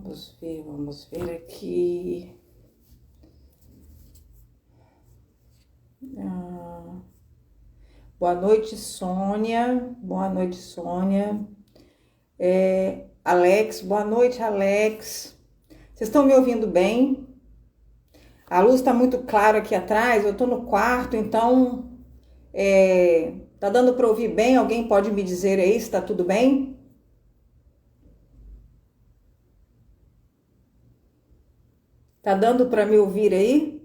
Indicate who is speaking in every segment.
Speaker 1: Vamos ver aqui. Boa noite, Sônia. Boa noite, Sônia. Alex, boa noite, Alex. Vocês estão me ouvindo bem? A luz está muito clara aqui atrás, eu estou no quarto, então tá dando para ouvir bem? Alguém pode me dizer aí se está tudo bem? Tá dando para me ouvir aí?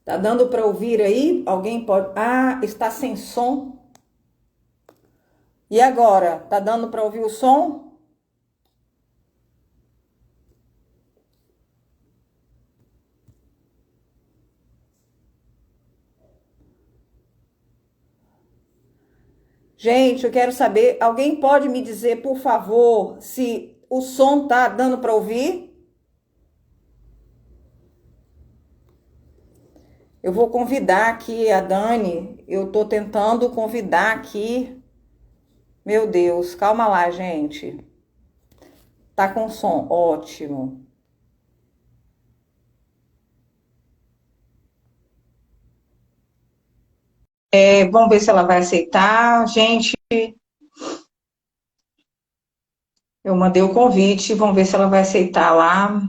Speaker 1: Tá dando para ouvir aí? Alguém pode... Ah, está sem som. E agora? Tá dando para ouvir o som? Gente, eu quero saber, alguém pode me dizer, por favor, se o som tá dando para ouvir? Eu vou convidar aqui a Dani, eu tô tentando convidar aqui. Meu Deus, calma lá, gente. Tá com som, ótimo. Vamos ver se ela vai aceitar. Gente, eu mandei o convite, vamos ver se ela vai aceitar lá.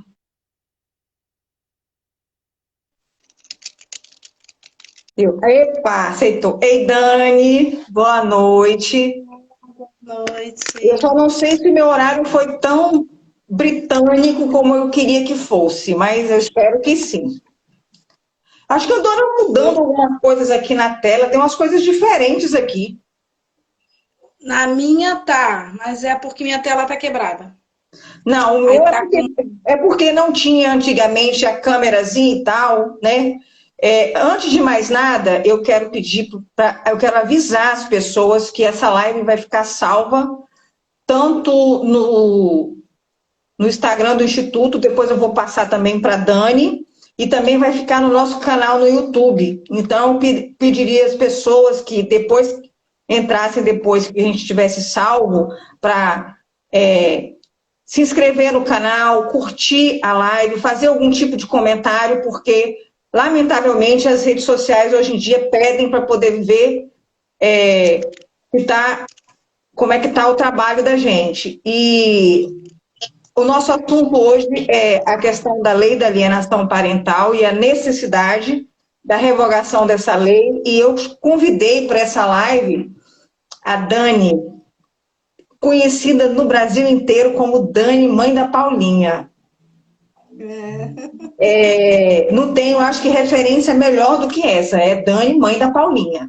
Speaker 1: Epa, aceitou. Ei, Dani, boa noite.
Speaker 2: Boa noite.
Speaker 1: Eu só não sei se meu horário foi tão britânico como eu queria que fosse, mas eu espero que sim. Acho que eu estou mudando algumas coisas aqui na tela, tem umas coisas diferentes aqui.
Speaker 2: Na minha tá, mas é porque minha tela tá quebrada.
Speaker 1: Não, o
Speaker 2: Aí
Speaker 1: meu
Speaker 2: tá com.
Speaker 1: é porque não tinha antigamente a câmerazinha e tal, né? Antes de mais nada, eu quero eu quero avisar as pessoas que essa live vai ficar salva tanto no Instagram do Instituto, depois eu vou passar também para a Dani, e também vai ficar no nosso canal no YouTube. Então, eu pediria às pessoas que depois entrassem, depois que a gente tivesse salvo, para se inscrever no canal, curtir a live, fazer algum tipo de comentário, porque, lamentavelmente, as redes sociais hoje em dia pedem para poder ver como é que está o trabalho da gente. E o nosso assunto hoje é a questão da lei da alienação parental e a necessidade da revogação dessa lei. E eu convidei para essa live a Dani, conhecida no Brasil inteiro como Dani, mãe da Paulinha. Não tenho, acho que, referência melhor do que essa. É Dani, mãe da Paulinha.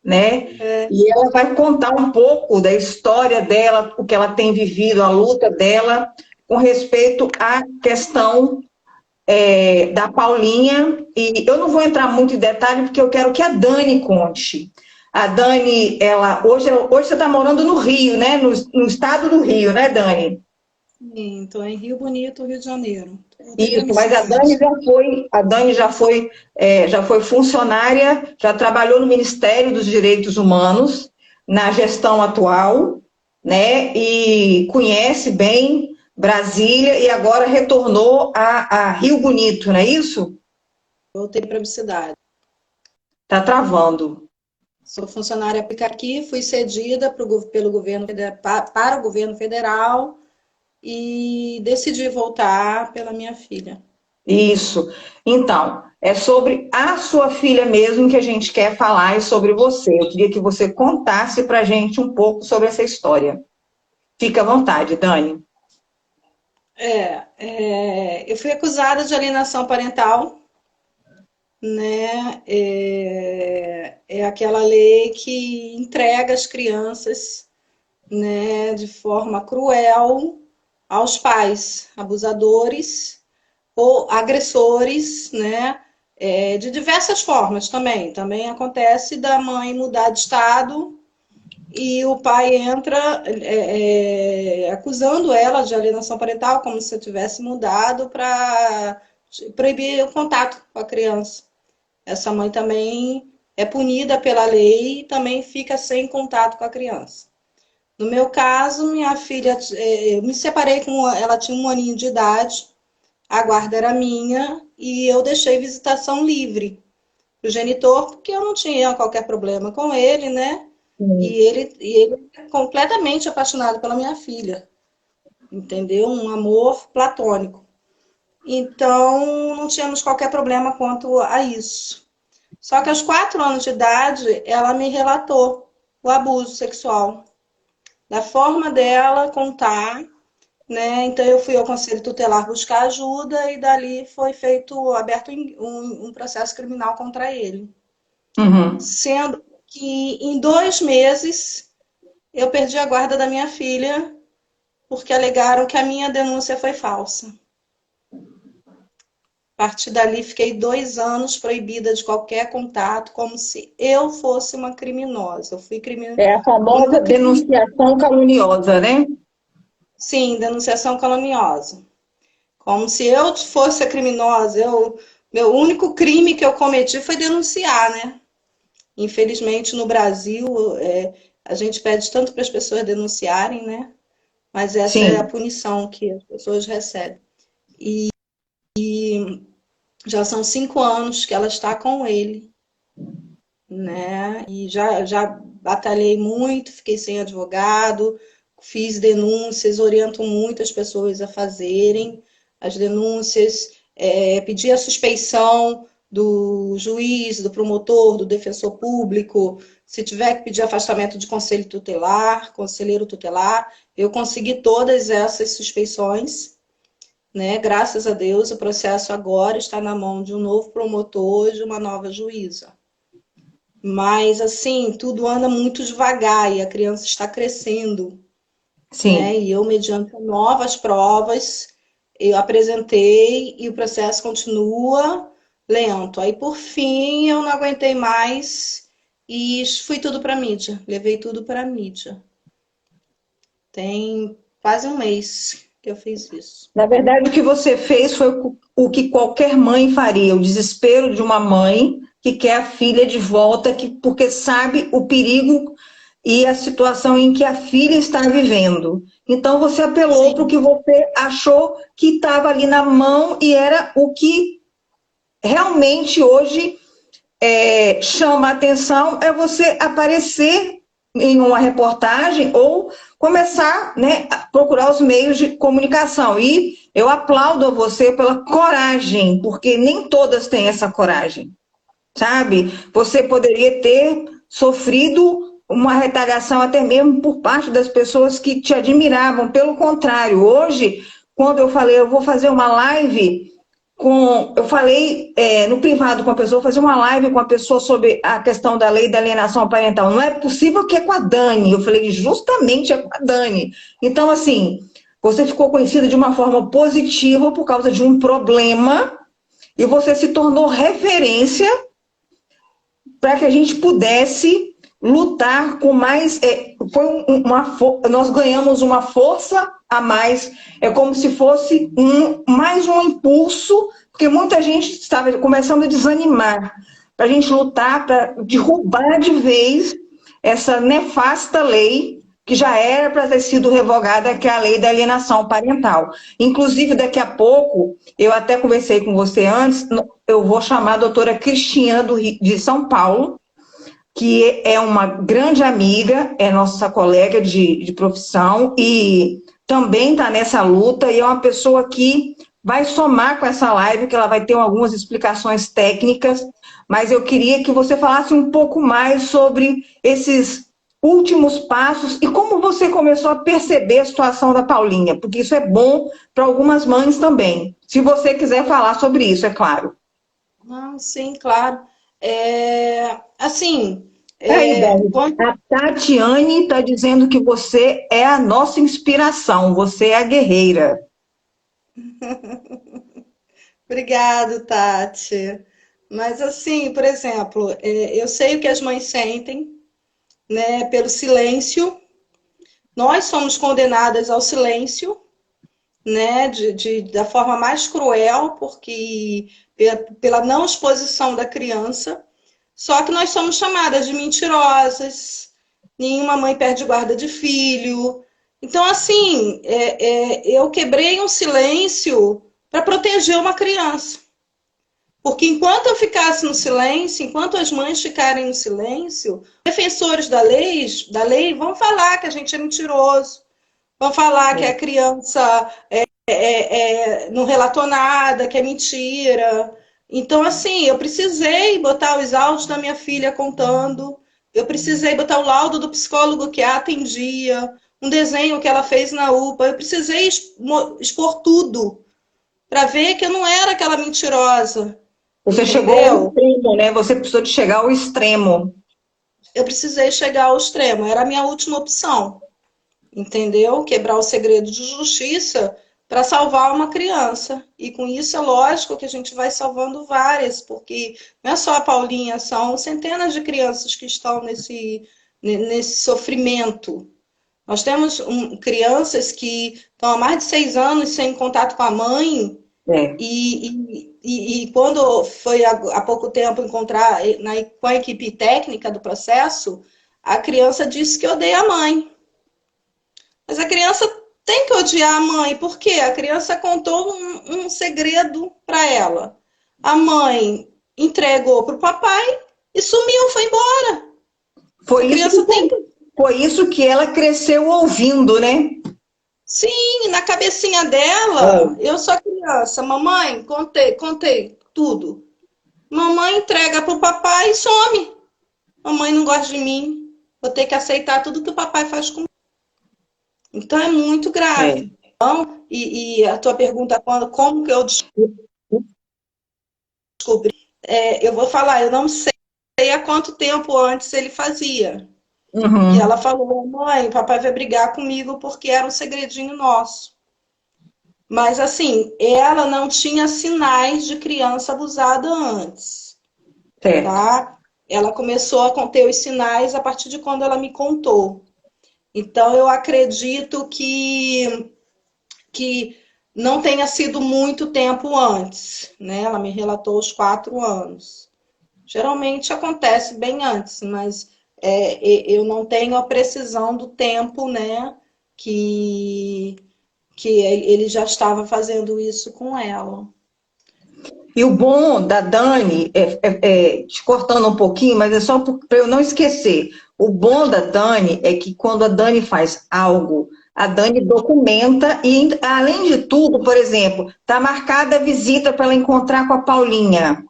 Speaker 1: Né? E ela vai contar um pouco da história dela, o que ela tem vivido, a luta dela, com respeito à questão da Paulinha. E eu não vou entrar muito em detalhe, porque eu quero que a Dani conte. A Dani, hoje você está morando no Rio, né? No estado do Rio, né, Dani?
Speaker 2: Sim, tô em Rio Bonito, Rio de Janeiro.
Speaker 1: Isso, mas já foi funcionária, já trabalhou no Ministério dos Direitos Humanos, na gestão atual, né? E conhece bem Brasília e agora retornou a Rio Bonito, não é isso?
Speaker 2: Voltei para a cidade.
Speaker 1: Está travando.
Speaker 2: Sou funcionária Picaqui, fui cedida pelo governo para o governo federal e decidi voltar pela minha filha.
Speaker 1: Isso. Então, é sobre a sua filha mesmo que a gente quer falar e sobre você. Eu queria que você contasse para a gente um pouco sobre essa história. Fica à vontade, Dani.
Speaker 2: Eu fui acusada de alienação parental, né? É aquela lei que entrega as crianças, né, de forma cruel aos pais abusadores ou agressores, né? De diversas formas também. Também acontece da mãe mudar de estado e o pai entra acusando ela de alienação parental, como se eu tivesse mudado para proibir o contato com a criança. Essa mãe também é punida pela lei e também fica sem contato com a criança. No meu caso, minha filha, eu me separei com ela, tinha 1 aninho de idade, a guarda era minha e eu deixei visitação livre para o genitor, porque eu não tinha qualquer problema com ele, né?
Speaker 1: Sim.
Speaker 2: E ele é completamente apaixonado pela minha filha, entendeu? Um amor platônico. Então, não tínhamos qualquer problema quanto a isso. Só que aos 4 anos de idade, ela me relatou o abuso sexual. Da forma dela contar, né? Então, eu fui ao Conselho Tutelar buscar ajuda e dali foi aberto um processo criminal contra ele.
Speaker 1: Uhum.
Speaker 2: Sendo que em 2 meses eu perdi a guarda da minha filha porque alegaram que a minha denúncia foi falsa. A partir dali, fiquei 2 anos proibida de qualquer contato, como se eu fosse uma criminosa. Eu fui
Speaker 1: É a famosa
Speaker 2: única
Speaker 1: denunciação caluniosa, né?
Speaker 2: Sim, denunciação caluniosa. Como se eu fosse a criminosa. Meu único crime que eu cometi foi denunciar, né? Infelizmente, no Brasil, a gente pede tanto para as pessoas denunciarem, né? Mas essa é a
Speaker 1: Sim.
Speaker 2: punição que as pessoas recebem. Já são 5 anos que ela está com ele, né? E já batalhei muito, fiquei sem advogado, fiz denúncias, oriento muito as pessoas a fazerem as denúncias, pedi a suspeição do juiz, do promotor, do defensor público, se tiver que pedir afastamento de conselho tutelar, conselheiro tutelar, eu consegui todas essas suspeições, né? Graças a Deus, o processo agora está na mão de um novo promotor, de uma nova juíza. Mas, assim, tudo anda muito devagar e a criança está crescendo, né?
Speaker 1: Sim.
Speaker 2: E eu, mediante novas provas, eu apresentei e o processo continua lento. Aí, por fim, eu não aguentei mais e fui tudo para a mídia. Levei tudo para a mídia. Tem quase 1 mês que eu fiz isso.
Speaker 1: Na verdade, o que você fez foi o que qualquer mãe faria, o desespero de uma mãe que quer a filha de volta, porque sabe o perigo e a situação em que a filha está vivendo. Então, você apelou para o
Speaker 2: Sim,
Speaker 1: que você achou que estava ali na mão e era o que realmente hoje chama a atenção, é você aparecer em uma reportagem ou começar, né, a procurar os meios de comunicação. E eu aplaudo a você pela coragem, porque nem todas têm essa coragem, sabe? Você poderia ter sofrido uma retaliação até mesmo por parte das pessoas que te admiravam. Pelo contrário, hoje, quando eu falei, eu vou fazer uma live eu falei no privado com a pessoa, fazer uma live com a pessoa sobre a questão da lei da alienação parental. Não é possível que é com a Dani. Eu falei, justamente é com a Dani. Então, assim, você ficou conhecida de uma forma positiva por causa de um problema e você se tornou referência para que a gente pudesse lutar com mais. Nós ganhamos uma força a mais, é como se fosse mais um impulso, porque muita gente estava começando a desanimar, para a gente lutar para derrubar de vez essa nefasta lei que já era para ter sido revogada, que é a lei da alienação parental. Inclusive, daqui a pouco, eu até conversei com você antes, eu vou chamar a doutora Cristina de São Paulo, que é uma grande amiga, é nossa colega de profissão e também está nessa luta e é uma pessoa que vai somar com essa live, que ela vai ter algumas explicações técnicas, mas eu queria que você falasse um pouco mais sobre esses últimos passos e como você começou a perceber a situação da Paulinha, porque isso é bom para algumas mães também. Se você quiser falar sobre isso, é claro.
Speaker 2: ah, sim, claro. Assim,
Speaker 1: Aí, Dani,
Speaker 2: quando...
Speaker 1: a Tatiane está dizendo que você é a nossa inspiração, você é a guerreira.
Speaker 2: Obrigado, Tati. Mas assim, por exemplo, eu sei o que as mães sentem, né, pelo silêncio. Nós somos condenadas ao silêncio, né, da forma mais cruel, porque pela não exposição da criança. Só que nós somos chamadas de mentirosas, nenhuma mãe perde guarda de filho. Então, assim, eu quebrei um silêncio para proteger uma criança. Porque enquanto eu ficasse no silêncio, enquanto as mães ficarem no silêncio, defensores da lei vão falar que a gente é mentiroso, vão falar que a criança não relatou nada, que é mentira. Então, assim, eu precisei botar os áudios da minha filha contando, eu precisei botar o laudo do psicólogo que a atendia, um desenho que ela fez na UPA, eu precisei expor tudo para ver que eu não era aquela mentirosa.
Speaker 1: Você chegou ao extremo, né? Você precisou de chegar ao extremo.
Speaker 2: Eu precisei chegar ao extremo, era a minha última opção, entendeu? Quebrar o segredo de justiça para salvar uma criança. E com isso é lógico que a gente vai salvando várias, porque não é só a Paulinha, são centenas de crianças que estão nesse sofrimento. Nós temos crianças que estão há mais de 6 anos sem contato com a mãe, e quando foi há pouco tempo encontrar com a equipe técnica do processo, a criança disse que odeia a mãe. Mas a criança tem que odiar a mãe, porque a criança contou um segredo para ela. A mãe entregou para o papai e sumiu, foi embora.
Speaker 1: Foi isso que ela cresceu ouvindo, né?
Speaker 2: Sim, na cabecinha dela, eu sou criança, mamãe, contei tudo. Mamãe entrega para o papai e some. Mamãe não gosta de mim, vou ter que aceitar tudo que o papai faz comigo. Então é muito grave. Então, e a tua pergunta, como que eu descobri? Eu vou falar, eu não sei há quanto tempo antes ele fazia. E ela falou, mãe, papai vai brigar comigo porque era um segredinho nosso. Mas assim, ela não tinha sinais de criança abusada antes. Tá? Ela começou a ter os sinais a partir de quando ela me contou. Então, eu acredito que não tenha sido muito tempo antes, né? Ela me relatou os 4 anos. Geralmente acontece bem antes, mas eu não tenho a precisão do tempo, né? Que ele já estava fazendo isso com ela.
Speaker 1: E o bom da Dani, te cortando um pouquinho, mas é só para eu não esquecer. O bom da Dani é que quando a Dani faz algo, a Dani documenta e, além de tudo, por exemplo, está marcada a visita para ela encontrar com a Paulinha.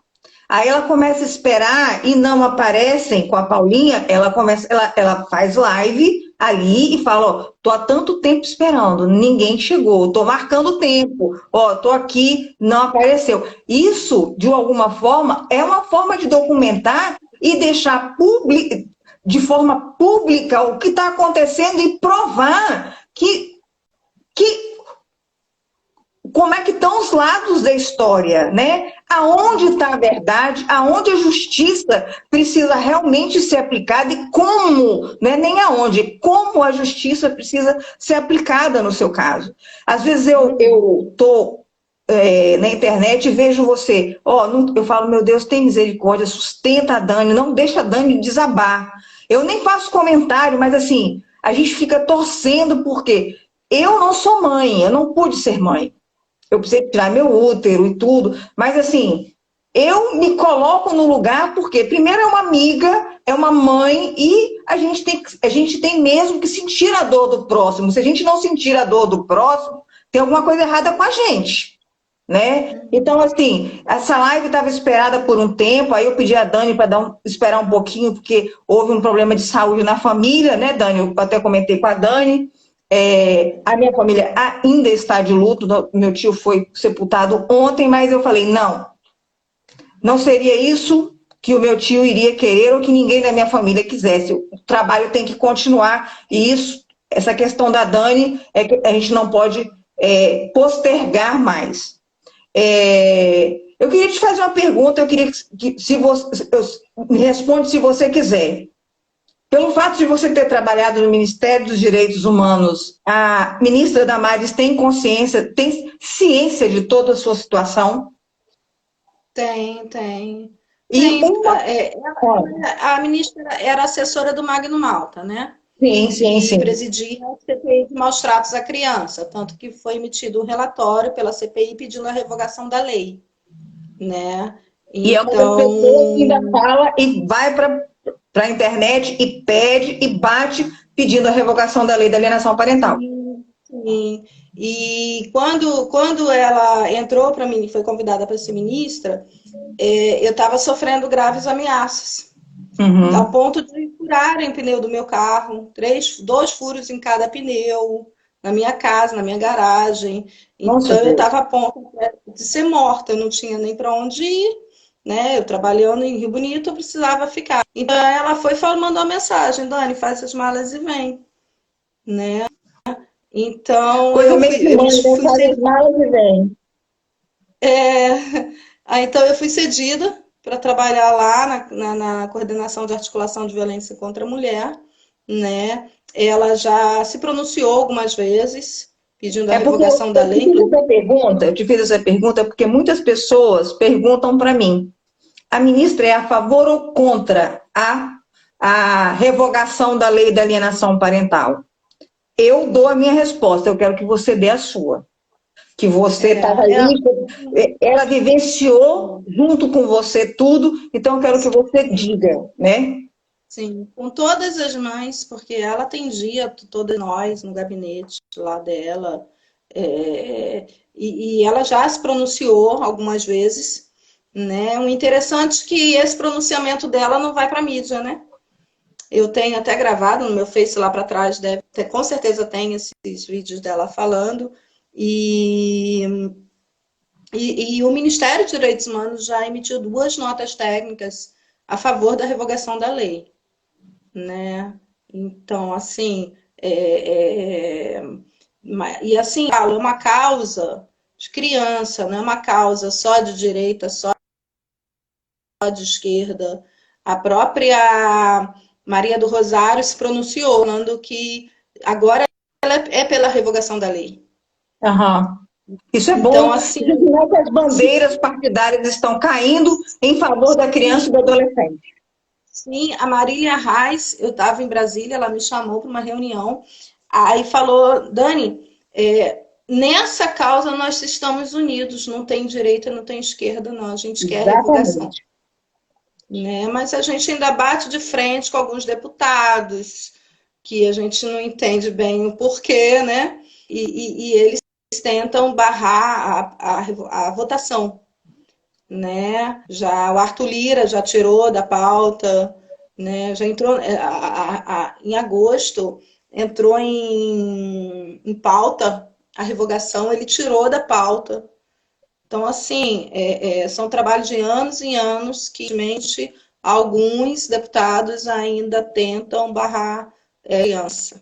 Speaker 1: Aí ela começa a esperar e não aparecem com a Paulinha, ela faz live ali e fala, ó, tô há tanto tempo esperando, ninguém chegou, tô marcando tempo, ó, tô aqui, não apareceu. Isso, de alguma forma, é uma forma de documentar e deixar de forma pública o que está acontecendo e provar que como é que estão os lados da história, né? Aonde está a verdade, aonde a justiça precisa realmente ser aplicada e como, né? Nem aonde, como a justiça precisa ser aplicada no seu caso. Às vezes eu estou na internet e vejo você, eu falo, meu Deus, tem misericórdia, sustenta a Dani, não deixa a Dani desabar. Eu nem faço comentário, mas assim, a gente fica torcendo porque eu não sou mãe, eu não pude ser mãe. Eu precisei tirar meu útero e tudo, mas assim, eu me coloco no lugar porque, primeiro, é uma amiga, é uma mãe e a gente tem mesmo que sentir a dor do próximo. Se a gente não sentir a dor do próximo, tem alguma coisa errada com a gente, né? Então, assim, essa live estava esperada por um tempo, aí eu pedi a Dani para esperar um pouquinho, porque houve um problema de saúde na família, né, Dani? Eu até comentei com a Dani. A minha família ainda está de luto, meu tio foi sepultado ontem, mas eu falei, não seria isso que o meu tio iria querer ou que ninguém da minha família quisesse. O trabalho tem que continuar e essa questão da Dani é que a gente não pode postergar mais. Eu queria te fazer uma pergunta, eu queria que se você me responde se você quiser. Pelo fato de você ter trabalhado no Ministério dos Direitos Humanos, a ministra Damares tem consciência, tem ciência de toda a sua situação?
Speaker 2: Tem.
Speaker 1: E
Speaker 2: a ministra era assessora do Magno Malta, né?
Speaker 1: Sim, sim, sim.
Speaker 2: E presidia a CPI de maus tratos à criança, tanto que foi emitido um relatório pela CPI pedindo a revogação da lei, né?
Speaker 1: E é uma das pessoas que ainda fala e vai para a internet e pede e bate pedindo a revogação da lei da alienação parental.
Speaker 2: Sim. E quando ela entrou para mim, foi convidada para ser ministra, eu estava sofrendo graves ameaças, ao ponto de furarem o pneu do meu carro, 2 furos em cada pneu, na minha casa, na minha garagem. Então eu estava a ponto de ser morta, eu não tinha nem para onde ir, né? Eu trabalhando em Rio Bonito, eu precisava ficar. Então ela foi e mandou uma mensagem: Dani, faz as malas e vem, né? Então eu fui cedida para trabalhar lá na coordenação de articulação de violência contra a mulher, né? Ela já se pronunciou algumas vezes pedindo a revogação da lei.
Speaker 1: Eu te fiz essa pergunta porque muitas pessoas perguntam para mim: a ministra é a favor ou contra a revogação da lei da alienação parental? Eu dou a minha resposta, eu quero que você dê a sua. Que você estava ali, ela vivenciou junto com você tudo, então eu quero que você diga, né?
Speaker 2: Sim, com todas as mães, porque ela atendia todas nós no gabinete lá dela, e ela já se pronunciou algumas vezes, né? O interessante é que esse pronunciamento dela não vai para a mídia, né? Eu tenho até gravado no meu Face lá para trás, com certeza tem esses vídeos dela falando, e o Ministério dos Direitos Humanos já emitiu 2 notas técnicas a favor da revogação da lei, né? Então, assim, e assim, é uma causa de criança, não é uma causa só de direita, só de esquerda. A própria Maria do Rosário se pronunciou, falando que agora ela é pela revogação da lei.
Speaker 1: Isso é bom. Então, assim, as bandeiras partidárias estão caindo em favor da criança e do adolescente.
Speaker 2: Sim, a Marília Reis, eu estava em Brasília, ela me chamou para uma reunião, aí falou: Dani, nessa causa nós estamos unidos, não tem direita, não tem esquerda, não, a gente quer revogação. Né? Mas a gente ainda bate de frente com alguns deputados, que a gente não entende bem o porquê, né? E eles tentam barrar a votação, né? Já o Arthur Lira já tirou da pauta, né? Já entrou em agosto, entrou em pauta a revogação, ele tirou da pauta. Então, assim, são trabalhos de anos e anos que, infelizmente, alguns deputados ainda tentam barrar a criança.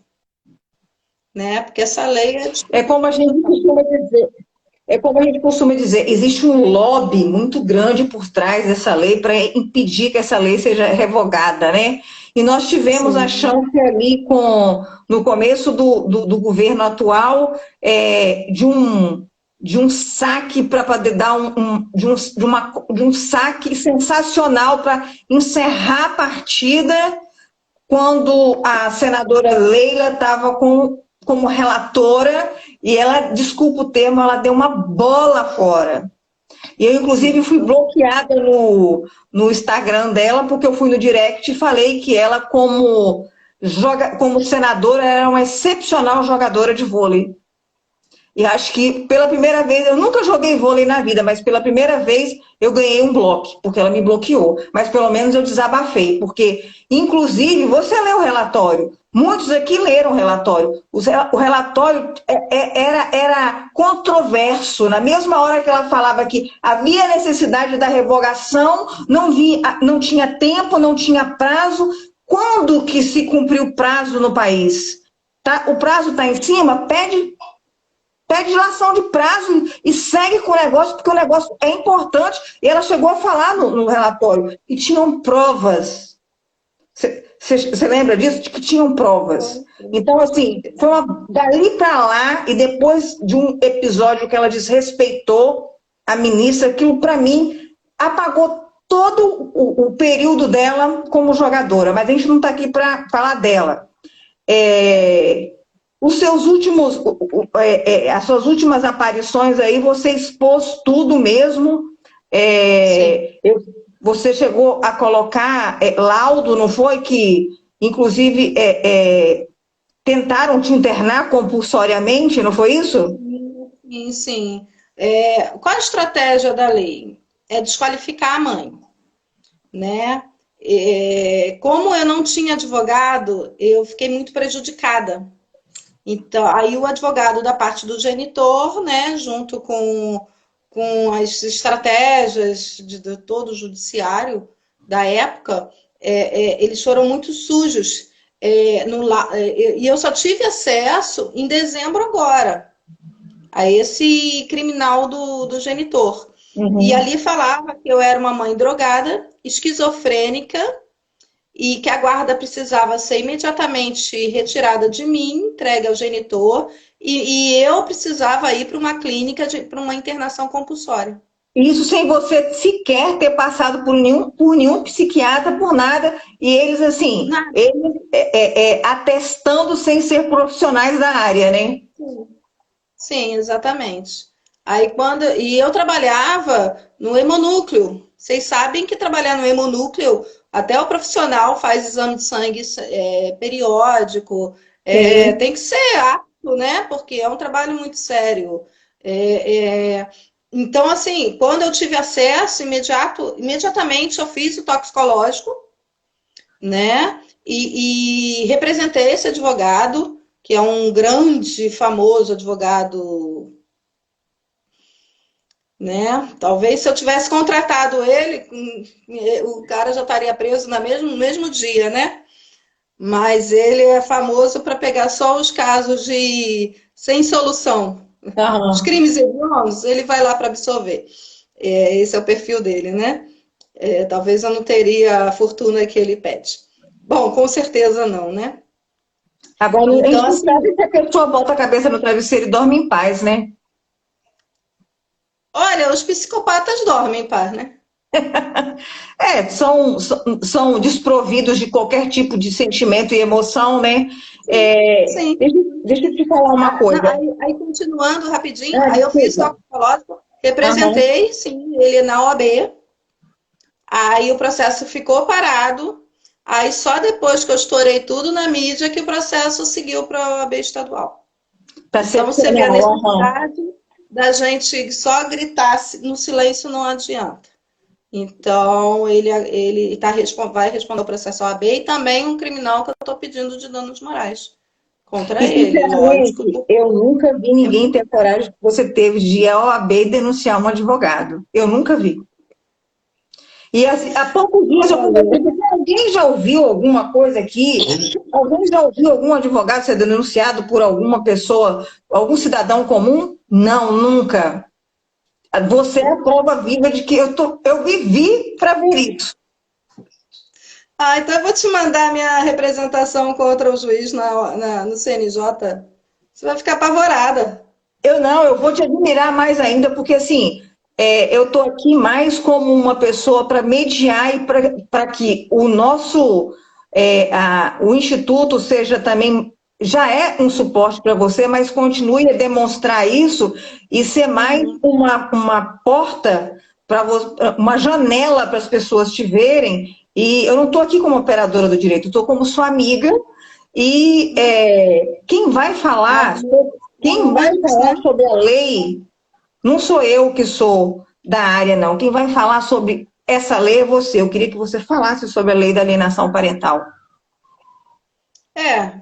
Speaker 2: Né? Porque essa lei
Speaker 1: é como a gente costuma dizer, existe um lobby muito grande por trás dessa lei para impedir que essa lei seja revogada, né? E nós tivemos a chance ali no começo do governo atual de um saque para poder dar de um saque sensacional para encerrar a partida quando a senadora Leila estava como relatora e ela, desculpa o termo, ela deu uma bola fora. E eu, inclusive, fui bloqueada no Instagram dela, porque eu fui no direct e falei que ela, como senadora, era uma excepcional jogadora de vôlei. E acho que pela primeira vez, eu nunca joguei vôlei na vida, mas pela primeira vez eu ganhei um bloco, porque ela me bloqueou. Mas pelo menos eu desabafei, porque, inclusive, você leu o relatório. Muitos aqui leram o relatório. O relatório era controverso. Na mesma hora que ela falava que havia necessidade da revogação, não tinha tempo, não tinha prazo. Quando que se cumpriu o prazo no país? O prazo está em cima? Pede dilação de prazo e segue com o negócio, porque o negócio é importante. E ela chegou a falar no relatório que tinham provas. Você lembra disso? Que tinham provas. Então, assim, foi dali para lá, e depois de um episódio que ela desrespeitou a ministra, aquilo, para mim, apagou todo o período dela como jogadora, mas a gente não está aqui para falar dela. Os seus últimos, as suas últimas aparições aí, você expôs tudo mesmo. Você chegou a colocar laudo, não foi? Que, inclusive, tentaram te internar compulsoriamente, não foi isso?
Speaker 2: Sim, sim. Qual a estratégia da lei? É desqualificar a mãe, né? Como eu não tinha advogado, eu fiquei muito prejudicada. Então, aí o advogado da parte do genitor, né, junto com as estratégias de todo o judiciário da época, eles foram muito sujos. E eu só tive acesso em dezembro agora a esse criminal do genitor. E ali falava que eu era uma mãe drogada, esquizofrênica, e que a guarda precisava ser imediatamente retirada de mim, entregue ao genitor, e eu precisava ir para uma clínica, para uma internação compulsória.
Speaker 1: Isso sem você sequer ter passado por nenhum psiquiatra, por nada, e eles, assim, atestando sem ser profissionais da área, né?
Speaker 2: Sim, exatamente. E eu trabalhava no hemonúcleo. Vocês sabem que trabalhar no hemonúcleo, até o profissional faz exame de sangue periódico, tem que ser apto, né? Porque é um trabalho muito sério. Então, assim, quando eu tive acesso imediatamente eu fiz o toxicológico, né? E representei esse advogado, que é um grande, famoso advogado, né? Talvez se eu tivesse contratado ele, o cara já estaria preso no mesmo dia, né? Mas ele é famoso para pegar só os casos sem solução. Os crimes hediondos, ele vai lá para absolver. Esse é o perfil dele, né? Talvez eu não teria a fortuna que ele pede. Bom, com certeza não, né?
Speaker 1: Agora, então, a gente assim, sabe se a pessoa bota a cabeça no travesseiro e dorme em paz, né?
Speaker 2: Olha, os psicopatas dormem em paz, né?
Speaker 1: São desprovidos de qualquer tipo de sentimento e emoção, né?
Speaker 2: Sim.
Speaker 1: Deixa eu te falar uma coisa.
Speaker 2: Aí continuando rapidinho, aí eu fiz toxicológico, representei, sim, ele na OAB. Aí o processo ficou parado. Aí só depois que eu estourei tudo na mídia que o processo seguiu para a OAB estadual. Então você vê a necessidade da gente só gritar, no silêncio não adianta. Então ele vai responder o processo OAB e também um criminal que eu estou pedindo de danos morais contra ele, lógico.
Speaker 1: Eu nunca vi ninguém ter coragem que você teve de ir à OAB e denunciar um advogado. Eu nunca vi. E assim, há poucos dias eu conversei, alguém já ouviu alguma coisa aqui? Alguém já ouviu algum advogado ser denunciado por alguma pessoa, algum cidadão comum? Não, nunca. Você é a prova viva de que eu vivi para ver isso.
Speaker 2: Então eu vou te mandar minha representação contra o juiz no CNJ. Você vai ficar apavorada.
Speaker 1: Eu vou te admirar mais ainda, porque assim, eu estou aqui mais como uma pessoa para mediar e para que o nosso, o Instituto seja também, já é um suporte para você, mas continue a demonstrar isso e ser mais uma porta, uma janela para as pessoas te verem. E eu não estou aqui como operadora do direito, estou como sua amiga. E quem vai falar sobre a lei, não sou eu que sou da área, não. Quem vai falar sobre essa lei é você. Eu queria que você falasse sobre a lei da alienação parental.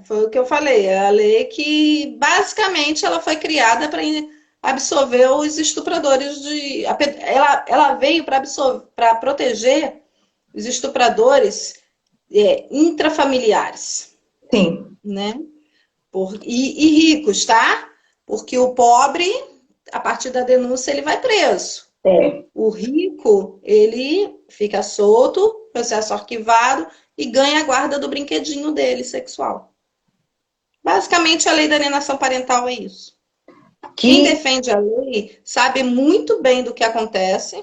Speaker 2: Foi o que eu falei. É a lei que, basicamente, ela foi criada para absorver os estupradores ela veio para proteger os estupradores intrafamiliares.
Speaker 1: Sim.
Speaker 2: Né? E ricos, tá? Porque o pobre, a partir da denúncia, ele vai preso. O rico, ele fica solto, processo arquivado e ganha a guarda do brinquedinho dele, sexual. Basicamente, a lei da alienação parental é isso. Quem defende a lei sabe muito bem do que acontece,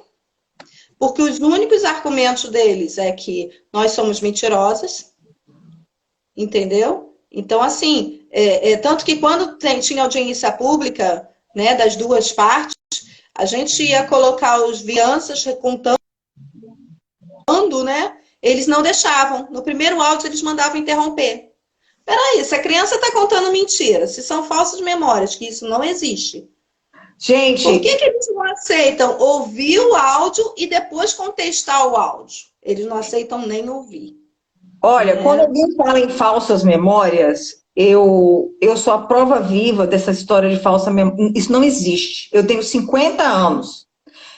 Speaker 2: Porque os únicos argumentos deles é que nós somos mentirosas, entendeu? Então, assim, tanto que quando tinha audiência pública, né, das duas partes, a gente ia colocar os crianças contando, né? Eles não deixavam. No primeiro áudio, eles mandavam interromper. Peraí, se a criança está contando mentira, se são falsas memórias, que isso não existe,
Speaker 1: Gente,
Speaker 2: por que eles não aceitam ouvir o áudio e depois contestar o áudio? Eles não aceitam nem ouvir.
Speaker 1: olha, quando alguém fala em falsas memórias, eu sou a prova viva dessa história de falsa memória. Isso não existe. Eu tenho 50 anos.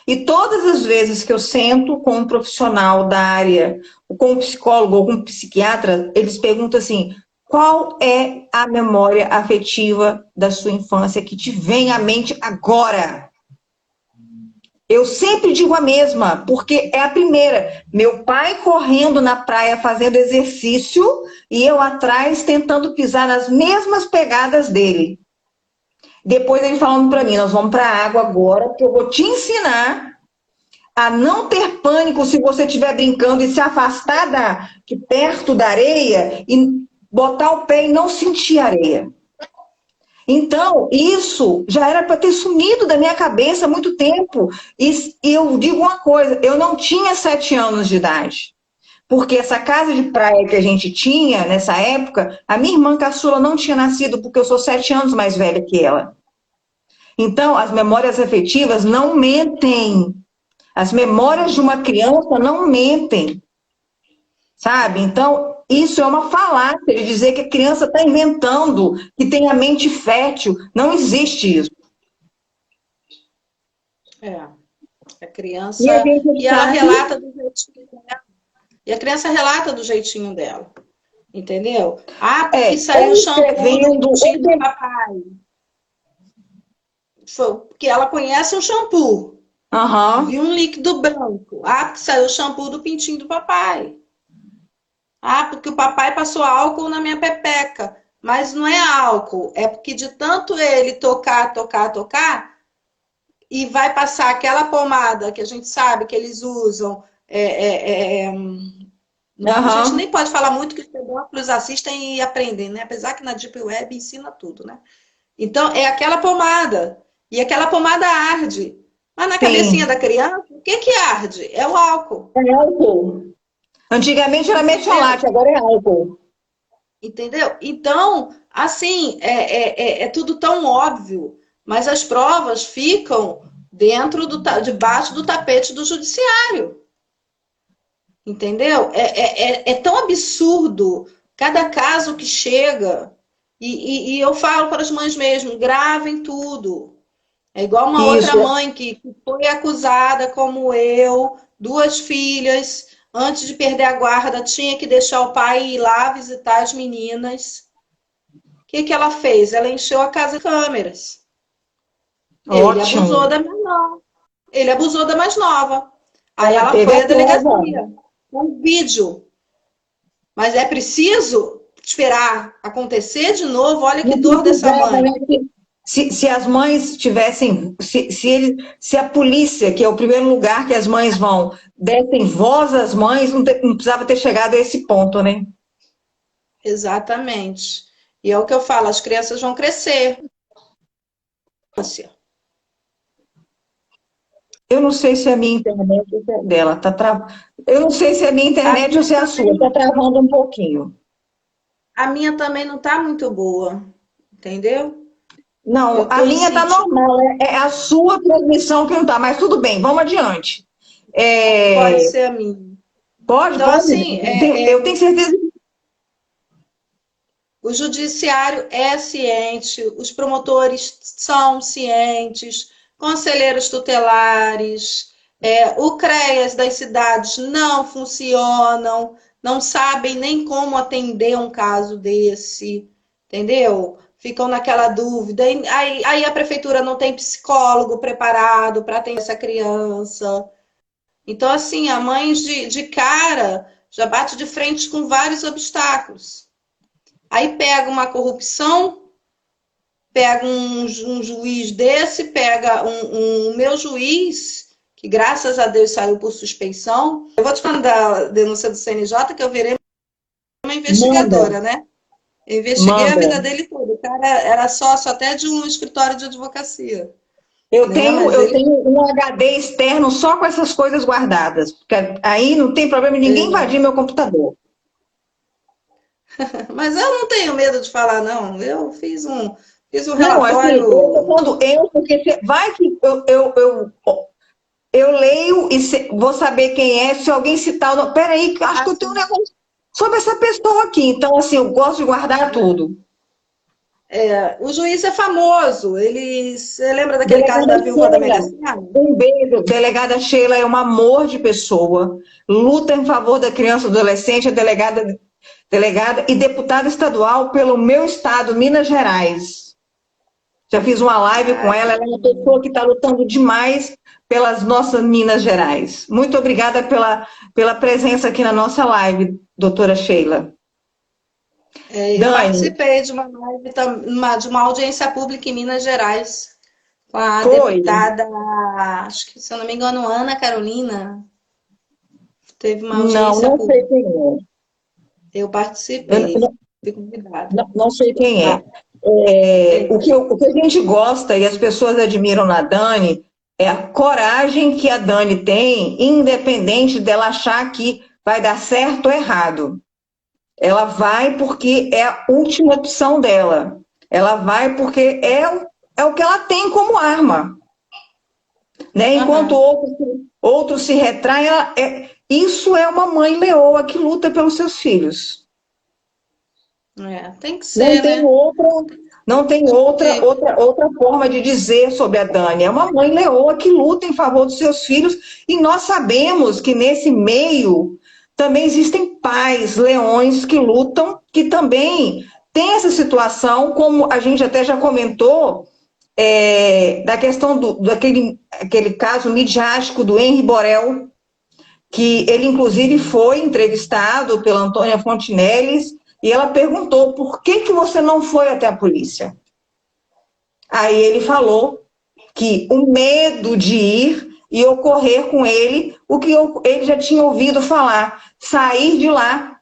Speaker 1: E todas as vezes que eu sento com um profissional da área, com um psicólogo ou com um psiquiatra, eles perguntam assim: qual é a memória afetiva da sua infância que te vem à mente agora? Eu sempre digo a mesma, porque é a primeira. Meu pai correndo na praia fazendo exercício e eu atrás tentando pisar nas mesmas pegadas dele. Depois ele falando para mim: nós vamos para a água agora, porque eu vou te ensinar a não ter pânico se você estiver brincando e se afastar de perto da areia e botar o pé e não sentir areia. Então, isso já era para ter sumido da minha cabeça há muito tempo. E eu digo uma coisa, eu não tinha 7 anos de idade. Porque essa casa de praia que a gente tinha nessa época, a minha irmã caçula não tinha nascido porque eu sou 7 anos mais velha que ela. Então, as memórias afetivas não mentem. As memórias de uma criança não mentem. Sabe? Então, isso é uma falácia de dizer que a criança está inventando, que tem a mente fértil. Não existe isso.
Speaker 2: A criança. E ela relata do jeitinho dela. E a criança relata do jeitinho dela. Entendeu? Ah, porque saiu o shampoo do pintinho do papai. Porque ela conhece o shampoo. Viu um líquido branco. Ah, porque saiu o shampoo do pintinho do papai. Ah, porque o papai passou álcool na minha pepeca. Mas não é álcool. É porque de tanto ele tocar, e vai passar aquela pomada que a gente sabe que eles usam. A gente nem pode falar muito que os pedófilos assistem e aprendem, né? Apesar que na Deep Web ensina tudo, né? Então, é aquela pomada. E aquela pomada arde. Mas na cabecinha da criança, o que arde? É o álcool.
Speaker 1: É álcool. Antigamente era metiolate, agora é álcool.
Speaker 2: Entendeu? Então, assim, é tudo tão óbvio, mas as provas ficam debaixo do tapete do judiciário. Entendeu? É tão absurdo cada caso que chega. E eu falo para as mães mesmo, gravem tudo. É igual uma outra mãe que foi acusada, como eu, 2 filhas, antes de perder a guarda, tinha que deixar o pai ir lá visitar as meninas. O que ela fez? Ela encheu a casa de câmeras. Ele abusou da menor. Ele abusou da mais nova. Aí ela foi à delegacia com um vídeo. Mas é preciso esperar acontecer de novo. Olha que dor dessa mãe.
Speaker 1: Se as mães tivessem, se a polícia, que é o primeiro lugar que as mães vão, dessem voz às mães, não precisava ter chegado a esse ponto, né?
Speaker 2: Exatamente. E é o que eu falo, as crianças vão crescer.
Speaker 1: Eu não sei se é a minha internet ou se é dela. Eu não sei se é a minha internet ou se é a sua. Está travando um pouquinho.
Speaker 2: A minha também não está muito boa, entendeu?
Speaker 1: Não, a minha está normal. É a sua transmissão que não está, mas tudo bem, vamos adiante.
Speaker 2: Pode ser a minha.
Speaker 1: Pode,
Speaker 2: então,
Speaker 1: pode.
Speaker 2: Assim,
Speaker 1: eu tenho certeza.
Speaker 2: O judiciário é ciente, os promotores são cientes, conselheiros tutelares, o CREAS das cidades não funcionam, não sabem nem como atender um caso desse, entendeu? Ficam naquela dúvida. Aí a prefeitura não tem psicólogo preparado para atender essa criança. Então, assim, a mãe de cara já bate de frente com vários obstáculos. Aí pega uma corrupção, pega um juiz desse, pega um meu juiz, que graças a Deus saiu por suspeição. Eu vou te mandar a denúncia do CNJ, que eu virei uma investigadora,
Speaker 1: Manda,
Speaker 2: né? Eu investiguei a
Speaker 1: manda.
Speaker 2: vida dele toda. O cara era sócio até de um escritório de advocacia,
Speaker 1: Eu
Speaker 2: né?
Speaker 1: tenho,
Speaker 2: Mas
Speaker 1: eu
Speaker 2: ele,
Speaker 1: tenho um HD externo só com essas coisas guardadas, porque aí não tem problema de ninguém invadir meu computador.
Speaker 2: mas eu não tenho medo de falar, não. Eu fiz um
Speaker 1: Não, assim, eu tô
Speaker 2: relatório.
Speaker 1: falando porque vai que eu leio e vou saber quem é, se alguém citar. Não, peraí, que eu acho que eu tenho um
Speaker 2: Assim,
Speaker 1: negócio sobre essa pessoa aqui. Então, assim, eu gosto de guardar tudo.
Speaker 2: o juiz é famoso. Você lembra daquele caso
Speaker 1: Delegada
Speaker 2: da viúva da Mega
Speaker 1: Sheila,
Speaker 2: Sena?
Speaker 1: um beijo. Delegada Sheila é um amor de pessoa, luta em favor da criança e do adolescente, é delegada e deputada estadual pelo meu estado, Minas Gerais. Já fiz uma live com ela, ela é uma pessoa que está lutando demais pelas nossas Minas Gerais. Muito obrigada pela presença aqui na nossa live, doutora Sheila.
Speaker 2: Eu
Speaker 1: Dani,
Speaker 2: participei de uma live, de uma audiência pública em Minas Gerais, com a
Speaker 1: foi?
Speaker 2: deputada, acho que, se eu não me engano, Ana Carolina. Teve uma
Speaker 1: Não,
Speaker 2: audiência
Speaker 1: não sei
Speaker 2: pública.
Speaker 1: quem é.
Speaker 2: Eu
Speaker 1: Eu
Speaker 2: participei, fui convidada.
Speaker 1: não sei quem
Speaker 2: Ah,
Speaker 1: é. O que a gente gosta e as pessoas admiram na Dani é a coragem que a Dani tem, independente dela achar que vai dar certo ou errado. Ela vai porque é a última opção dela. Ela vai porque é o que ela tem como arma. Né? Enquanto
Speaker 2: aham.
Speaker 1: outros se retraem, isso é uma mãe leoa que luta pelos seus filhos.
Speaker 2: Tem que
Speaker 1: Não
Speaker 2: ser,
Speaker 1: tem
Speaker 2: né?
Speaker 1: outra, não tem
Speaker 2: Porque,
Speaker 1: outra forma de dizer sobre a Dani. É uma mãe leoa que luta em favor dos seus filhos, e nós sabemos que nesse meio também existem pais leões que lutam, que também tem essa situação, como a gente até já comentou, da questão aquele caso midiático do Henri Borel, que ele inclusive foi entrevistado pela Antônia Fontinelles, e ela perguntou: por que você não foi até a polícia? Aí ele falou que o medo de ir e ocorrer com ele o que ele já tinha ouvido falar, sair de lá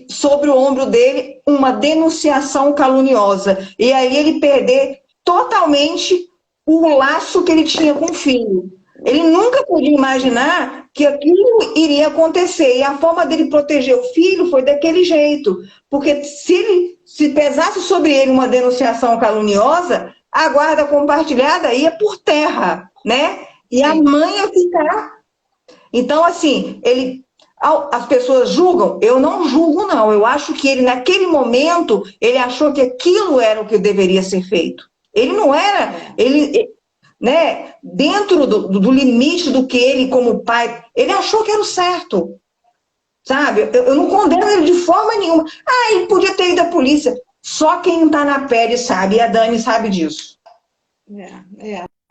Speaker 1: sobre o ombro dele uma denunciação caluniosa, e aí ele perder totalmente o laço que ele tinha com o filho. Ele nunca podia imaginar que aquilo iria acontecer, e a forma dele proteger o filho foi daquele jeito, porque se pesasse sobre ele uma denunciação caluniosa, a guarda compartilhada ia por terra, né? E a
Speaker 2: sim,
Speaker 1: mãe ia ficar. Então, assim, as pessoas julgam, eu não julgo, não. Eu acho que ele, naquele momento, ele achou que aquilo era o que deveria ser feito. Ele não era, né, dentro do limite do que ele, como pai, ele achou que era o certo, sabe? Eu não condeno ele de forma nenhuma. Ah, ele podia ter ido à polícia. Só quem está na pele sabe, e a Dani sabe disso.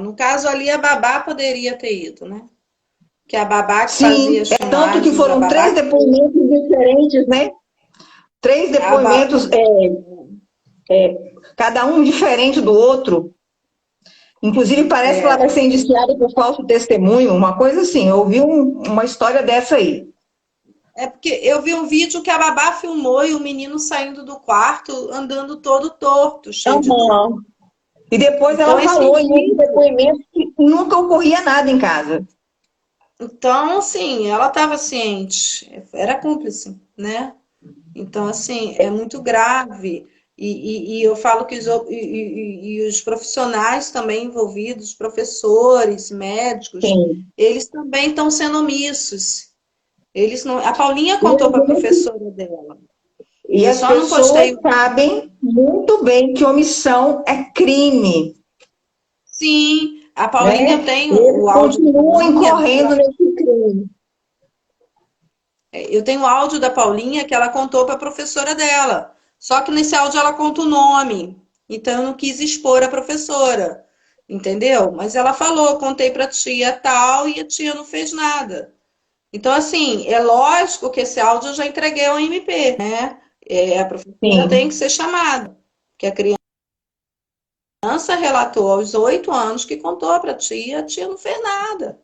Speaker 2: No caso ali, a babá poderia ter ido, né? Que a babá que fazia
Speaker 1: Sim,
Speaker 2: as
Speaker 1: é tanto que
Speaker 2: filmagens, a
Speaker 1: foram
Speaker 2: babá
Speaker 1: três
Speaker 2: que...
Speaker 1: depoimentos diferentes, né? Três
Speaker 2: A ba...
Speaker 1: depoimentos, cada um diferente do outro. Inclusive, parece que ela vai
Speaker 2: é,
Speaker 1: ser indiciada por falso testemunho, uma coisa assim. Eu ouvi uma história dessa aí.
Speaker 2: É porque eu vi um vídeo que a babá filmou e o menino saindo do quarto, andando todo torto, cheio de dor.
Speaker 1: Uhum. E depois
Speaker 2: Então,
Speaker 1: ela
Speaker 2: esse
Speaker 1: falou em outro
Speaker 2: vídeo.
Speaker 1: depoimento que nunca ocorria nada em casa.
Speaker 2: Então, assim, ela estava ciente, era cúmplice, né? Então, assim, é muito grave. E eu falo que os profissionais também envolvidos, professores, médicos,
Speaker 1: Sim.
Speaker 2: eles também estão sendo omissos. Eles não... A Paulinha
Speaker 1: E,
Speaker 2: contou para a professora dela.
Speaker 1: e
Speaker 2: Eu
Speaker 1: as
Speaker 2: só não
Speaker 1: pessoas
Speaker 2: postei.
Speaker 1: sabem muito bem que omissão é crime,
Speaker 2: Sim, a Paulinha, eu
Speaker 1: né?
Speaker 2: tenho
Speaker 1: E
Speaker 2: o
Speaker 1: eles
Speaker 2: áudio da
Speaker 1: continuam
Speaker 2: Paulinha,
Speaker 1: incorrendo nesse crime.
Speaker 2: eu tenho o áudio da Paulinha que ela contou para a professora dela. Só que nesse áudio ela conta o nome. Então eu não quis expor a professora, entendeu? Mas ela falou, contei para a tia tal e a tia não fez nada. Então assim, é lógico que esse áudio eu já entreguei ao MP, né? A professora tem
Speaker 1: Sim.
Speaker 2: que ser chamada, porque a criança relatou aos 8 anos que contou para a tia não fez nada.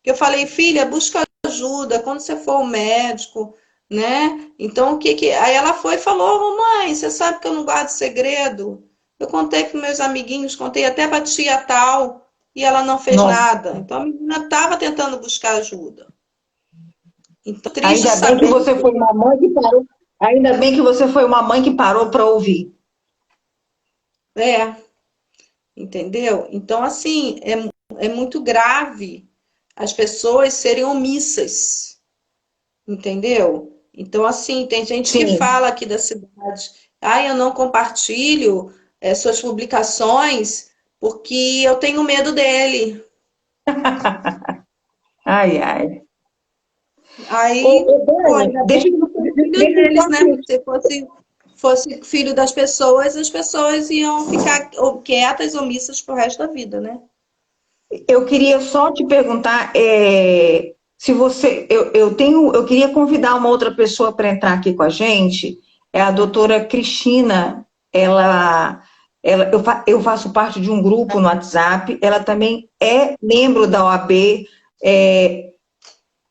Speaker 2: Que eu falei, filha, busca ajuda quando você for ao médico, né? Então, Aí ela foi e falou, mamãe, você sabe que eu não guardo segredo? Eu contei para meus amiguinhos, contei até para a tia tal, e ela não fez
Speaker 1: Nossa,
Speaker 2: nada. Então, a menina estava tentando buscar ajuda. Então, triste
Speaker 1: ainda bem que
Speaker 2: saber
Speaker 1: você foi uma mãe que parou. Ainda bem que você foi uma mãe que parou para ouvir.
Speaker 2: é, entendeu? Então, assim, é muito grave as pessoas serem omissas, entendeu? Então, assim, tem gente que
Speaker 1: Sim.
Speaker 2: fala aqui da cidade, eu não compartilho suas publicações porque eu tenho medo dele.
Speaker 1: Ai, ai.
Speaker 2: Aí, pô,
Speaker 1: Dani,
Speaker 2: ainda bem que não foi filho
Speaker 1: deixa eu
Speaker 2: deles,
Speaker 1: só
Speaker 2: né? Porque se fosse filho das pessoas, as pessoas iam ficar quietas, omissas pro resto da vida, né?
Speaker 1: Eu queria só te perguntar, se você, eu queria convidar uma outra pessoa para entrar aqui com a gente, é a doutora Cristina, eu faço parte de um grupo no WhatsApp, ela também é membro da OAB, é,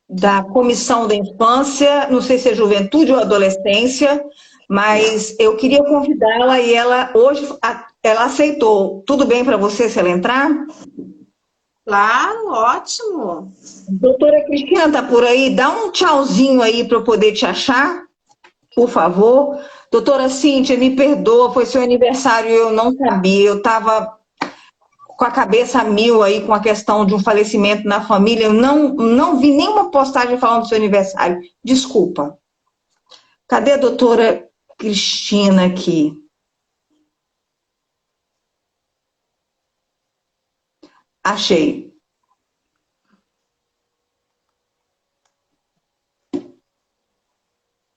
Speaker 1: da Comissão da Infância, não sei se é Juventude ou Adolescência, mas eu queria convidá-la e ela hoje ela aceitou. Tudo bem para você se ela entrar?
Speaker 2: Claro, ótimo.
Speaker 1: Doutora Cristina, tá por aí? Dá um tchauzinho aí para eu poder te achar, por favor. Doutora Cíntia, me perdoa, foi seu aniversário e eu não sabia. Eu estava com a cabeça a mil aí com a questão de um falecimento na família. Eu não vi nenhuma postagem falando do seu aniversário. Desculpa. Cadê a doutora Cristina aqui? Achei.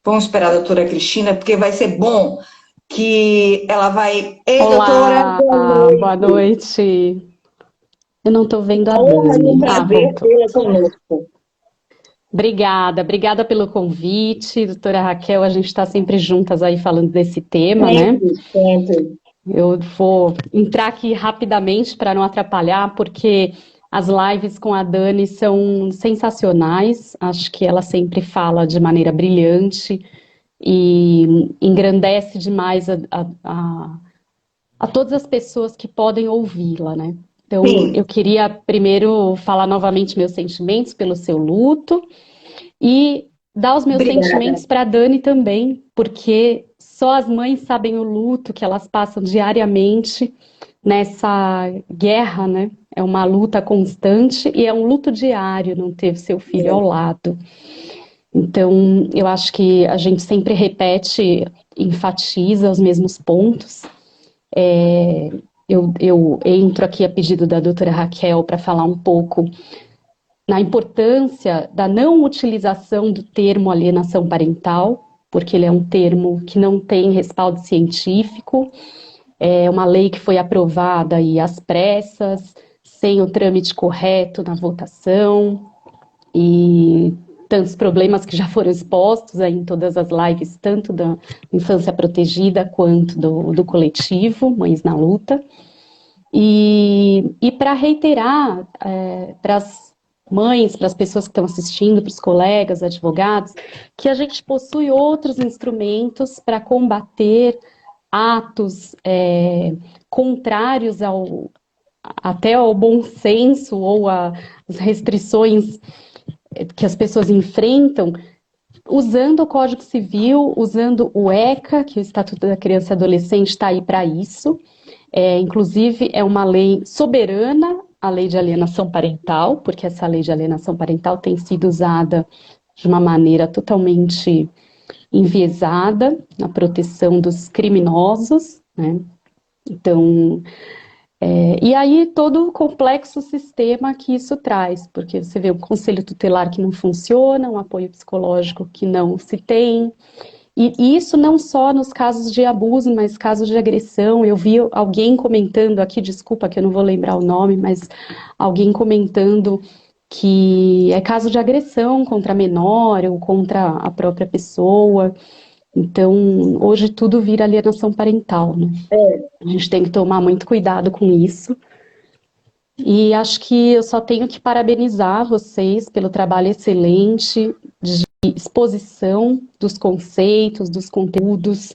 Speaker 1: Vamos esperar a doutora Cristina, porque vai ser bom que ela vai. Ei, doutora,
Speaker 3: Olá,
Speaker 1: boa
Speaker 3: boa
Speaker 1: noite.
Speaker 3: noite. Eu não estou vendo a
Speaker 1: Uma honra e um
Speaker 3: Dani.
Speaker 1: prazer
Speaker 3: Voltou.
Speaker 1: tê-la conosco.
Speaker 3: Obrigada pelo convite, doutora Raquel. A gente está sempre juntas aí falando desse tema, né?
Speaker 1: Sempre, sempre.
Speaker 3: Eu vou entrar aqui rapidamente para não atrapalhar, porque as lives com a Dani são sensacionais. Acho que ela sempre fala de maneira brilhante e engrandece demais a todas as pessoas que podem ouvi-la, né? Então, eu
Speaker 1: Sim,
Speaker 3: queria primeiro falar novamente meus sentimentos pelo seu luto e dar os meus
Speaker 1: obrigada.
Speaker 3: sentimentos para a Dani também, porque só as mães sabem o luto que elas passam diariamente nessa guerra, né? É uma luta constante e é um luto diário não ter seu filho ao lado. Então, eu acho que a gente sempre repete, enfatiza os mesmos pontos. Eu entro aqui a pedido da doutora Raquel para falar um pouco na importância da não utilização do termo alienação parental, porque ele é um termo que não tem respaldo científico, é uma lei que foi aprovada aí às pressas, sem o trâmite correto na votação, e tantos problemas que já foram expostos aí em todas as lives, tanto da infância protegida quanto do coletivo Mães na Luta. E para reiterar para as mães, para as pessoas que estão assistindo, para os colegas, advogados, que a gente possui outros instrumentos para combater atos contrários até ao bom senso ou às restrições que as pessoas enfrentam, usando o Código Civil, usando o ECA, que é o Estatuto da Criança e Adolescente está aí para isso. Inclusive, é uma lei soberana, a lei de alienação parental, porque essa lei de alienação parental tem sido usada de uma maneira totalmente enviesada na proteção dos criminosos, né? Então, e aí todo o complexo sistema que isso traz, porque você vê um conselho tutelar que não funciona, um apoio psicológico que não se tem, e isso não só nos casos de abuso, mas casos de agressão. Eu vi alguém comentando aqui, desculpa que eu não vou lembrar o nome, mas alguém comentando que é caso de agressão contra a menor ou contra a própria pessoa. Então, hoje tudo vira alienação parental, né? A gente tem que tomar muito cuidado com isso. E acho que eu só tenho que parabenizar vocês pelo trabalho excelente de exposição dos conceitos, dos conteúdos.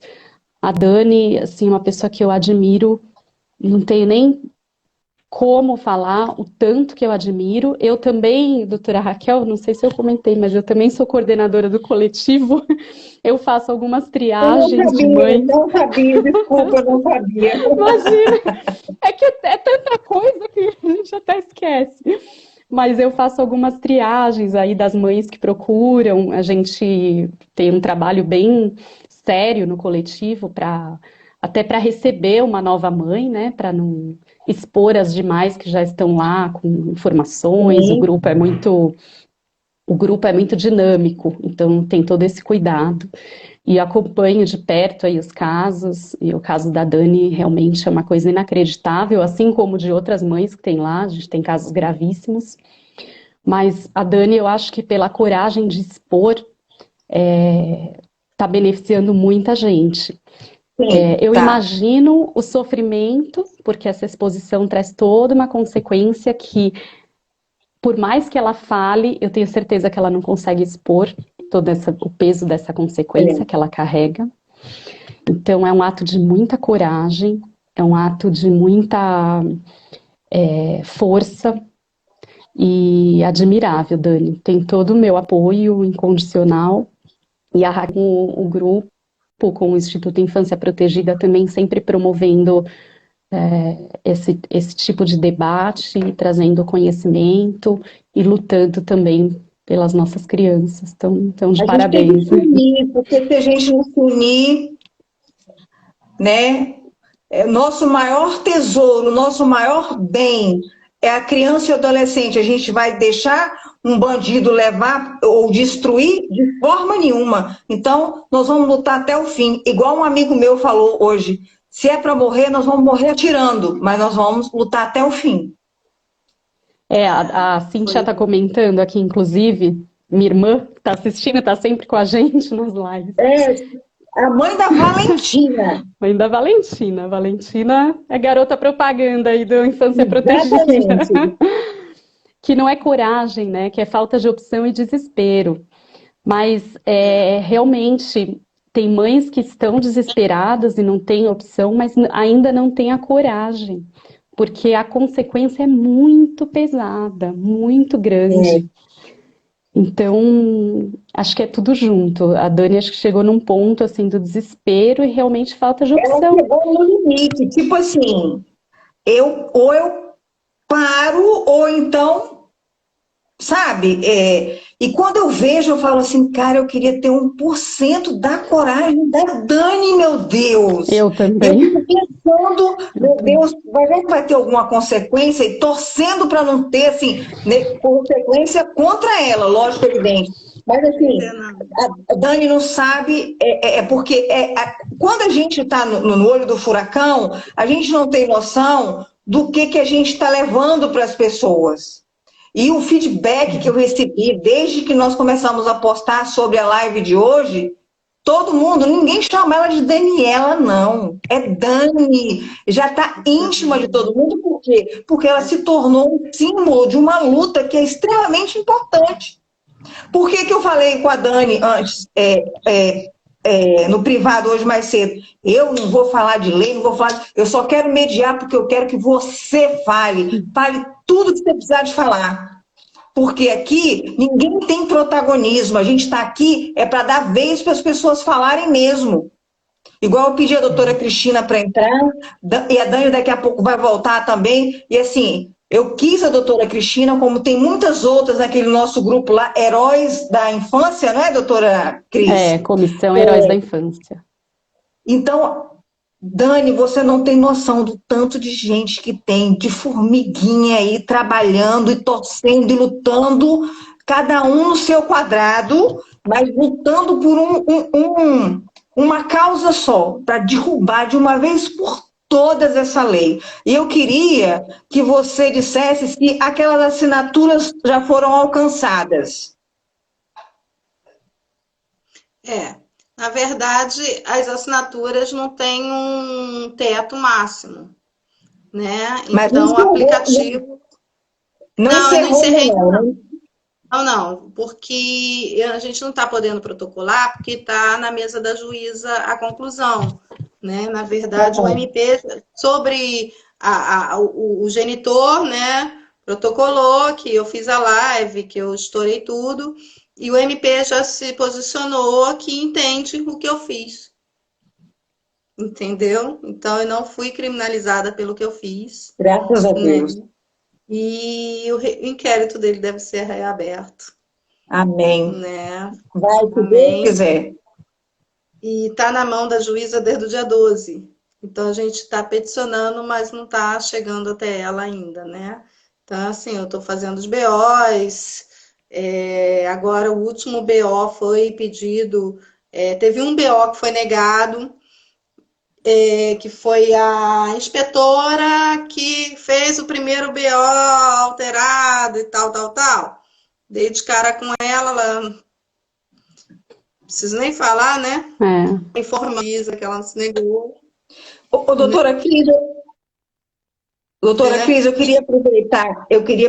Speaker 3: A Dani, assim, é uma pessoa que eu admiro, não tenho nem como falar o tanto que eu admiro. Eu também, doutora Raquel, não sei se eu comentei, mas eu também sou coordenadora do coletivo. Eu faço algumas
Speaker 1: Eu não
Speaker 3: triagens de
Speaker 1: sabia,
Speaker 3: mães.
Speaker 1: não sabia, desculpa, eu não sabia.
Speaker 3: Imagina, é que é tanta coisa que a gente até esquece. Mas eu faço algumas triagens aí das mães que procuram. A gente tem um trabalho bem sério no coletivo para até para receber uma nova mãe, né? Para não expor as demais que já estão lá com informações.
Speaker 1: Sim.
Speaker 3: O grupo é muito dinâmico, então tem todo esse cuidado. E acompanho de perto aí os casos, e o caso da Dani realmente é uma coisa inacreditável, assim como de outras mães que tem lá, a gente tem casos gravíssimos. Mas a Dani, eu acho que pela coragem de expor, está beneficiando muita gente.
Speaker 1: Sim,
Speaker 3: Eu
Speaker 1: tá.
Speaker 3: imagino o sofrimento, porque essa exposição traz toda uma consequência que, por mais que ela fale, eu tenho certeza que ela não consegue expor o peso dessa consequência
Speaker 1: É.
Speaker 3: que ela carrega. Então, é um ato de muita coragem, é um ato de muita força e admirável, Dani. Tem todo o meu apoio incondicional e com o grupo, com o Instituto Infância Protegida, também sempre promovendo esse tipo de debate, trazendo conhecimento e lutando também pelas nossas crianças. Então de
Speaker 1: A gente tem que
Speaker 3: parabéns.
Speaker 1: se unir, porque se a gente não se unir, né? Nosso maior tesouro, nosso maior bem é a criança e o adolescente. A gente vai deixar um bandido levar ou destruir de forma nenhuma. Então, nós vamos lutar até o fim. Igual um amigo meu falou hoje, se é para morrer, nós vamos morrer atirando, mas nós vamos lutar até o fim.
Speaker 3: A Cíntia está comentando aqui, inclusive, minha irmã está assistindo, está sempre com a gente nas lives.
Speaker 1: É, a mãe da Valentina.
Speaker 3: Mãe da Valentina. Valentina é garota propaganda aí do Infância Protegida.
Speaker 1: Exatamente.
Speaker 3: Que não é coragem, né? Que é falta de opção e desespero. Mas realmente tem mães que estão desesperadas e não têm opção, mas ainda não têm a coragem, porque a consequência é muito pesada, muito grande. Então, acho que é tudo junto. A Dani acho que chegou num ponto assim do desespero e realmente falta de
Speaker 1: Ela
Speaker 3: opção.
Speaker 1: chegou no limite, tipo assim, ou eu paro, ou então, sabe? E quando eu vejo, eu falo assim, cara, eu queria ter 1% da coragem da Dani, meu Deus.
Speaker 3: Eu
Speaker 1: Eu
Speaker 3: também.
Speaker 1: fico pensando, meu Deus, vai ver que vai ter alguma consequência e torcendo para não ter, assim, né, consequência contra ela, lógico, evidente. Mas, assim, a Dani não sabe, porque quando a gente está no olho do furacão, a gente não tem noção do que a gente está levando para as pessoas. E o feedback que eu recebi desde que nós começamos a postar sobre a live de hoje, todo mundo, ninguém chama ela de Daniela, não. É Dani. Já está íntima de todo mundo, por quê? Porque ela se tornou um símbolo de uma luta que é extremamente importante. Por que eu falei com a Dani antes, no privado hoje mais cedo? Eu não vou falar de lei, não vou falar. Eu só quero mediar porque eu quero que você fale. Fale tudo que você precisar de falar. Porque aqui ninguém tem protagonismo. A gente está aqui para dar vez para as pessoas falarem mesmo. Igual eu pedi a doutora Cristina para entrar, e a Dani daqui a pouco vai voltar também. E assim, eu quis a doutora Cristina, como tem muitas outras naquele nosso grupo lá, Heróis da Infância, não é, doutora Cris?
Speaker 3: Comissão Heróis da Infância.
Speaker 1: Então, Dani, você não tem noção do tanto de gente que tem, de formiguinha aí, trabalhando e torcendo e lutando, cada um no seu quadrado, mas lutando por uma causa só, para derrubar de uma vez por todas essa lei. E eu queria que você dissesse se aquelas assinaturas já foram alcançadas.
Speaker 2: Na verdade, as assinaturas não têm um teto máximo, né?
Speaker 1: Mas
Speaker 2: então, o aplicativo...
Speaker 1: Não
Speaker 2: Não, eu não
Speaker 1: encerrou
Speaker 2: encerrei,
Speaker 1: não, né?
Speaker 2: não, porque a gente não está podendo protocolar, porque está na mesa da juíza a conclusão, né? Na verdade, o MP sobre o genitor, né, protocolou que eu fiz a live, que eu estourei tudo, e o MP já se posicionou que entende o que eu fiz, entendeu? Então, eu não fui criminalizada pelo que eu fiz,
Speaker 1: Graças a
Speaker 2: né?
Speaker 1: Deus.
Speaker 2: E o inquérito dele deve ser reaberto,
Speaker 1: Amém.
Speaker 2: né?
Speaker 1: Vai, se Deus
Speaker 2: Amém.
Speaker 1: quiser.
Speaker 2: E está na mão da juíza desde o dia 12. Então, a gente está peticionando, mas não está chegando até ela ainda, né? Então, assim, eu estou fazendo os BOs. Agora, o último BO foi pedido. Teve um BO que foi negado, que foi a inspetora que fez o primeiro BO alterado e tal, tal, tal. Dei de cara com ela, não preciso nem falar, né?
Speaker 3: É.
Speaker 2: Informaliza que ela se negou.
Speaker 1: Doutora Cris, doutora
Speaker 2: É.
Speaker 1: Cris, eu queria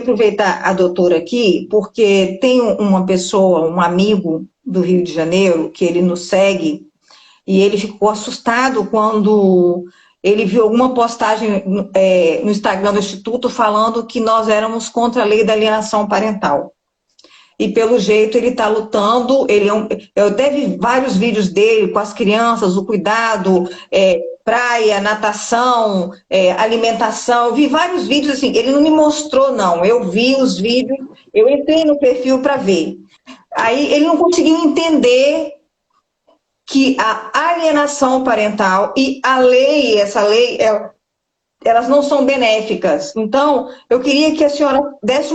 Speaker 1: aproveitar a doutora aqui, porque tem uma pessoa, um amigo do Rio de Janeiro, que ele nos segue, e ele ficou assustado quando ele viu alguma postagem no Instagram do Instituto falando que nós éramos contra a lei da alienação parental. E pelo jeito ele está lutando, eu até vi vários vídeos dele com as crianças, o cuidado, praia, natação, alimentação, eu vi vários vídeos assim, ele não me mostrou não, eu vi os vídeos, eu entrei no perfil para ver. Aí ele não conseguiu entender que a alienação parental e a lei, essa lei, elas não são benéficas. Então, eu queria que a senhora desse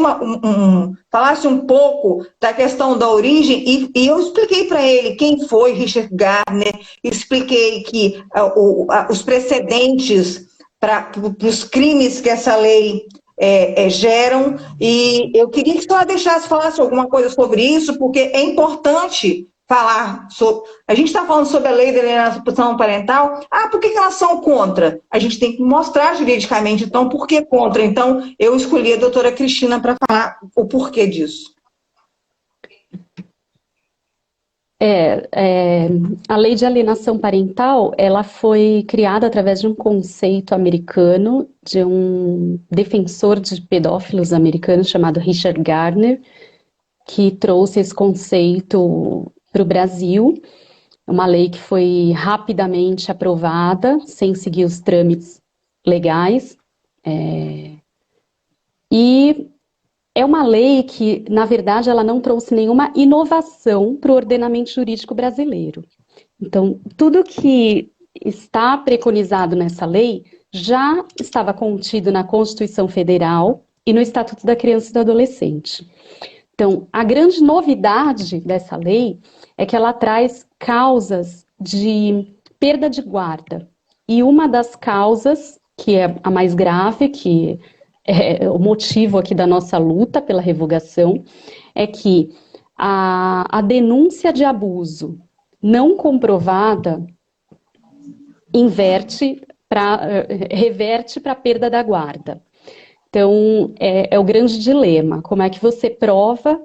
Speaker 1: falasse um pouco da questão da origem, e eu expliquei para ele quem foi Richard Gardner, expliquei que os precedentes para os crimes que essa lei geram, e eu queria que a senhora falasse alguma coisa sobre isso, porque é importante falar sobre. A gente está falando sobre a lei da alienação parental. Ah, por que elas são contra? A gente tem que mostrar juridicamente, então, por que contra. Então, eu escolhi a doutora Cristina para falar o porquê disso.
Speaker 3: A lei de alienação parental, ela foi criada através de um conceito americano de um defensor de pedófilos americano chamado Richard Gardner, que trouxe esse conceito para o Brasil. Uma lei que foi rapidamente aprovada, sem seguir os trâmites legais. E é uma lei que, na verdade, ela não trouxe nenhuma inovação para o ordenamento jurídico brasileiro. Então, tudo que está preconizado nessa lei já estava contido na Constituição Federal e no Estatuto da Criança e do Adolescente. Então, a grande novidade dessa lei é que ela traz causas de perda de guarda. E uma das causas, que é a mais grave, que é o motivo aqui da nossa luta pela revogação, é que a denúncia de abuso não comprovada reverte para a perda da guarda. Então, é o grande dilema, como é que você prova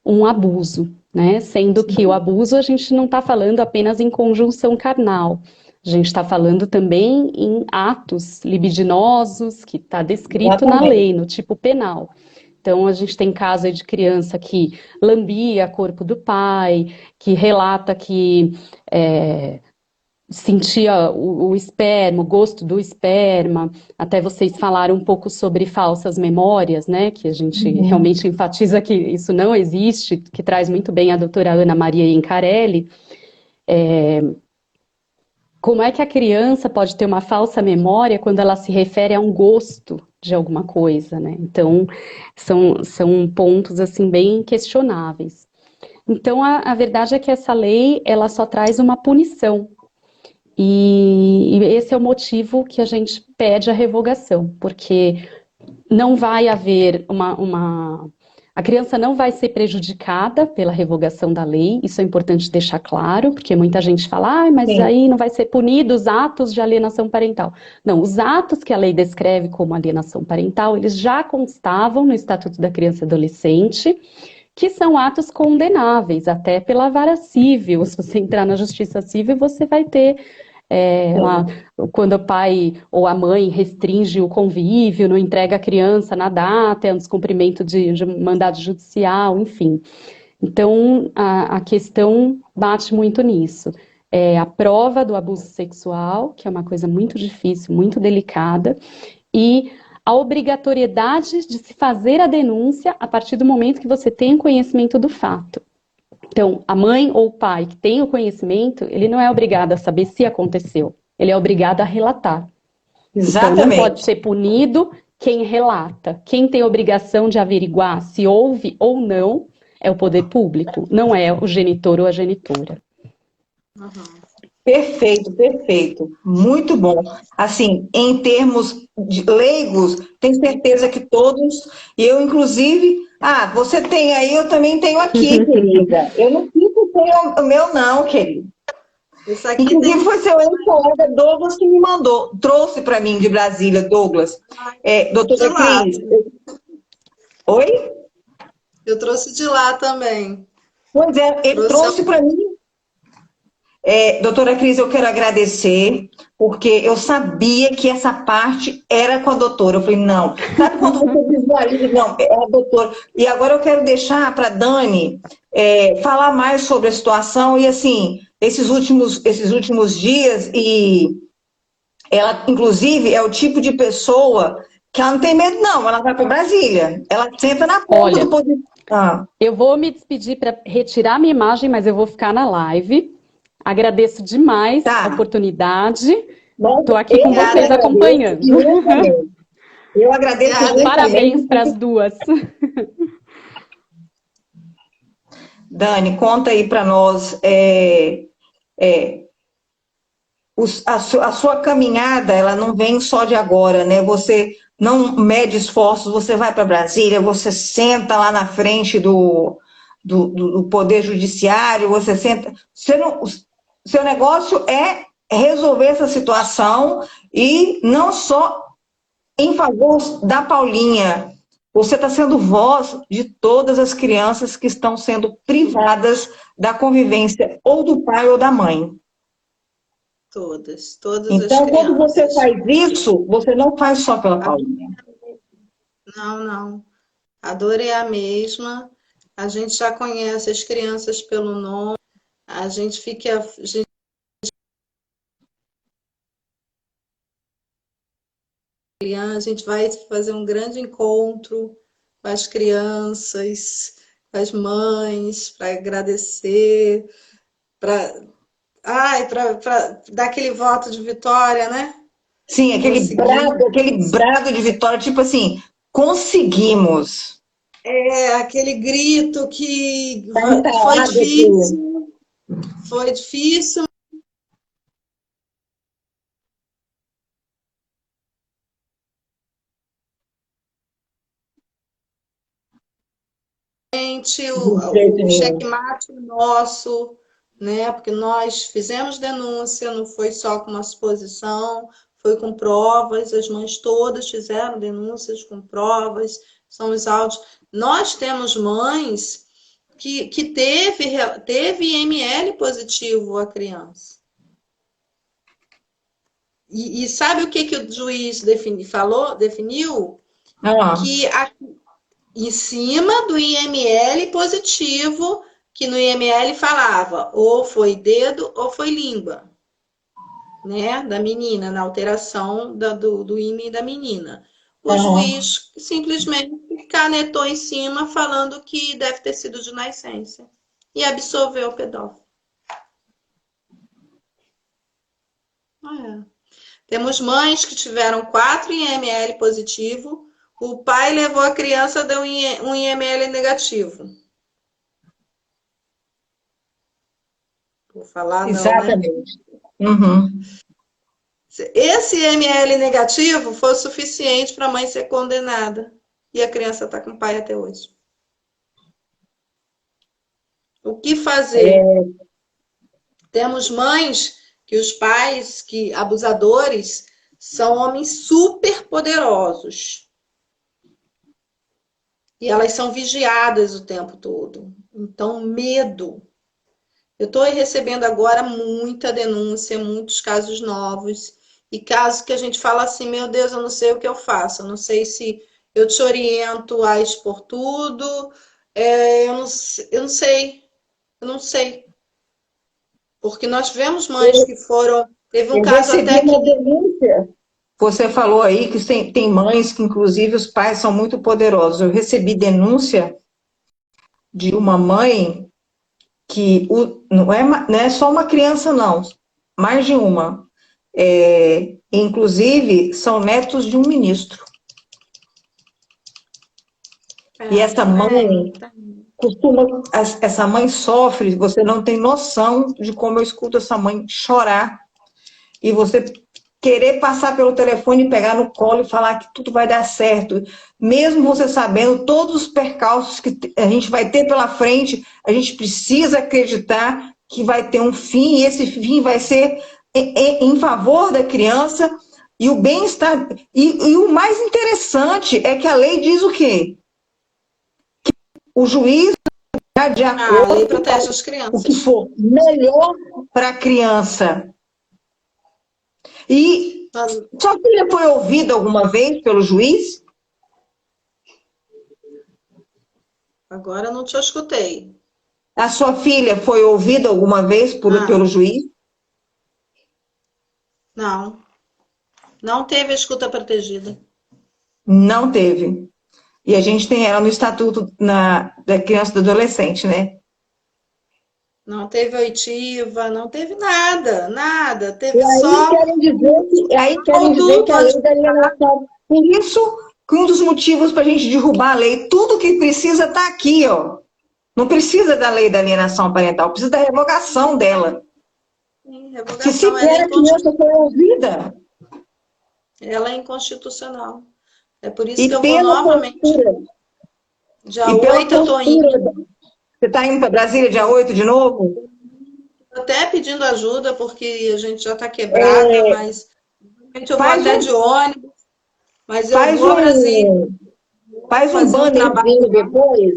Speaker 3: um abuso, né? Sendo que o abuso a gente não está falando apenas em conjunção carnal, a gente está falando também em atos libidinosos, que está descrito na lei, no tipo penal. Então, a gente tem caso de criança que lambia o corpo do pai, que relata que sentia o esperma, o gosto do esperma. Até vocês falaram um pouco sobre falsas memórias, né? Que a gente realmente enfatiza que isso não existe, que traz muito bem a doutora Ana Maria Incarelli. Como é que a criança pode ter uma falsa memória quando ela se refere a um gosto de alguma coisa, né? Então, são pontos, assim, bem questionáveis. Então, a verdade é que essa lei, ela só traz uma punição. E esse é o motivo que a gente pede a revogação, porque não vai haver A criança não vai ser prejudicada pela revogação da lei, isso é importante deixar claro, porque muita gente fala, mas
Speaker 1: Sim.
Speaker 3: aí não vai ser punido os atos de alienação parental. Não, os atos que a lei descreve como alienação parental, eles já constavam no Estatuto da Criança e Adolescente, que são atos condenáveis, até pela vara civil. Se você entrar na justiça civil, você vai ter lá, quando o pai ou a mãe restringe o convívio, não entrega a criança na data, é um descumprimento de mandado judicial, enfim. Então, a questão bate muito nisso. É a prova do abuso sexual, que é uma coisa muito difícil, muito delicada, e a obrigatoriedade de se fazer a denúncia a partir do momento que você tem conhecimento do fato. Então, a mãe ou o pai que tem o conhecimento, ele não é obrigado a saber se aconteceu, ele é obrigado a relatar.
Speaker 1: Exatamente.
Speaker 3: Então, não pode ser punido quem relata. Quem tem a obrigação de averiguar se houve ou não é o poder público, não é o genitor ou a genitora.
Speaker 1: Perfeito, perfeito. Muito bom. Assim, em termos de leigos, tenho certeza que todos, e eu inclusive, você tem aí, eu também tenho aqui, querida. Eu não fico sem o meu não, querido.
Speaker 2: Isso aqui
Speaker 1: Inclusive foi seu ex-colega Douglas que me mandou, trouxe para mim de Brasília, Douglas. Doutora Cris. Oi?
Speaker 2: Eu trouxe de lá também.
Speaker 1: Pois é, ele trouxe para mim. Doutora Cris, eu quero agradecer, porque eu sabia que essa parte era com a doutora. Eu falei, não. Sabe quando você visualiza? Não, é a doutora. E agora eu quero deixar para a Dani falar mais sobre a situação. E, assim, esses últimos dias, e ela, inclusive, é o tipo de pessoa que ela não tem medo, não. Ela vai para Brasília. Ela senta na ponta do poder.
Speaker 3: Eu vou me despedir para retirar minha imagem, mas eu vou ficar na live. Agradeço demais a oportunidade. Estou aqui com vocês acompanhando.
Speaker 1: Eu agradeço.
Speaker 3: Parabéns para as duas.
Speaker 1: Dani, conta aí para nós. A sua caminhada, ela não vem só de agora, né? Você não mede esforços, você vai para Brasília, você senta lá na frente do Poder Judiciário, você senta. Seu negócio é resolver essa situação e não só em favor da Paulinha. Você está sendo voz de todas as crianças que estão sendo privadas da convivência ou do pai ou da mãe.
Speaker 2: Todas
Speaker 1: então,
Speaker 2: as crianças.
Speaker 1: quando você faz isso, você não faz só pela Paulinha.
Speaker 2: Não. A dor é a mesma. A gente já conhece as crianças pelo nome. A gente vai fazer um grande encontro com as crianças, com as mães, para agradecer, para dar aquele voto de vitória, né?
Speaker 1: Sim, aquele brado de vitória, tipo assim, conseguimos.
Speaker 2: Aquele grito que foi difícil. Foi difícil. O checkmate nosso, né? Porque nós fizemos denúncia, não foi só com uma suposição, foi com provas, as mães todas fizeram denúncias com provas, são os áudios. Nós temos mães que teve IML positivo a criança. E sabe o que o juiz definiu? Que em cima do IML positivo, que no IML falava ou foi dedo ou foi língua, né, da menina, na alteração do IME da menina. O juiz simplesmente canetou em cima falando que deve ter sido de nascença e absolveu o pedófilo. Temos mães que tiveram 4 IML positivo, o pai levou a criança, deu um IML negativo. Vou falar
Speaker 1: Exatamente.
Speaker 2: Não, né? Uhum. Esse IML negativo foi suficiente para a mãe ser condenada. E a criança está com o pai até hoje. O que fazer? Temos mães que os pais, que abusadores, são homens super poderosos. E elas são vigiadas o tempo todo. Então, medo. Eu estou recebendo agora muita denúncia, muitos casos novos. E casos que a gente fala assim, meu Deus, eu não sei o que eu faço. Eu não sei se eu te oriento a expor tudo. Eu não sei. Eu não sei. Porque nós tivemos mães que foram... Teve um
Speaker 1: Eu
Speaker 2: caso
Speaker 1: recebi
Speaker 2: até que...
Speaker 1: uma denúncia. Você falou aí que tem mães que, inclusive, os pais são muito poderosos. Eu recebi denúncia de uma mãe que não é só uma criança, não, mais de uma. Inclusive, são netos de um ministro. E essa mãe essa mãe sofre, você não tem noção de como eu escuto essa mãe chorar e você querer passar pelo telefone, pegar no colo e falar que tudo vai dar certo. Mesmo você sabendo todos os percalços que a gente vai ter pela frente, a gente precisa acreditar que vai ter um fim, e esse fim vai ser em favor da criança e o bem-estar. E o mais interessante é que a lei diz o quê? Que o juiz vai de acordo
Speaker 2: a lei protege as
Speaker 1: com
Speaker 2: crianças.
Speaker 1: o que for melhor para a criança. E sua filha foi ouvida alguma vez pelo juiz?
Speaker 2: Agora eu não te escutei.
Speaker 1: A sua filha foi ouvida alguma vez pelo juiz?
Speaker 2: Não. Não teve a escuta protegida.
Speaker 1: Não teve. E a gente tem ela no Estatuto da Criança e do Adolescente, né?
Speaker 2: Não teve oitiva, não teve nada, nada. Teve
Speaker 1: E aí
Speaker 2: só...
Speaker 1: querem dizer que a lei da alienação... Por isso, que um dos motivos para a gente derrubar a lei, tudo que precisa está aqui, ó. Não precisa da lei da alienação parental, precisa da revogação dela.
Speaker 2: Sim, revogação,
Speaker 1: que sequer a criança foi ouvida.
Speaker 2: Ela é inconstitucional. É por isso que eu vou novamente. Dia 8 eu estou indo.
Speaker 1: Você está indo para Brasília dia 8 de novo?
Speaker 2: Estou até pedindo ajuda, porque a gente já está quebrada, mas eu vou até de ônibus. Mas eu vou a Brasília.
Speaker 1: Faz um bannerzinho depois.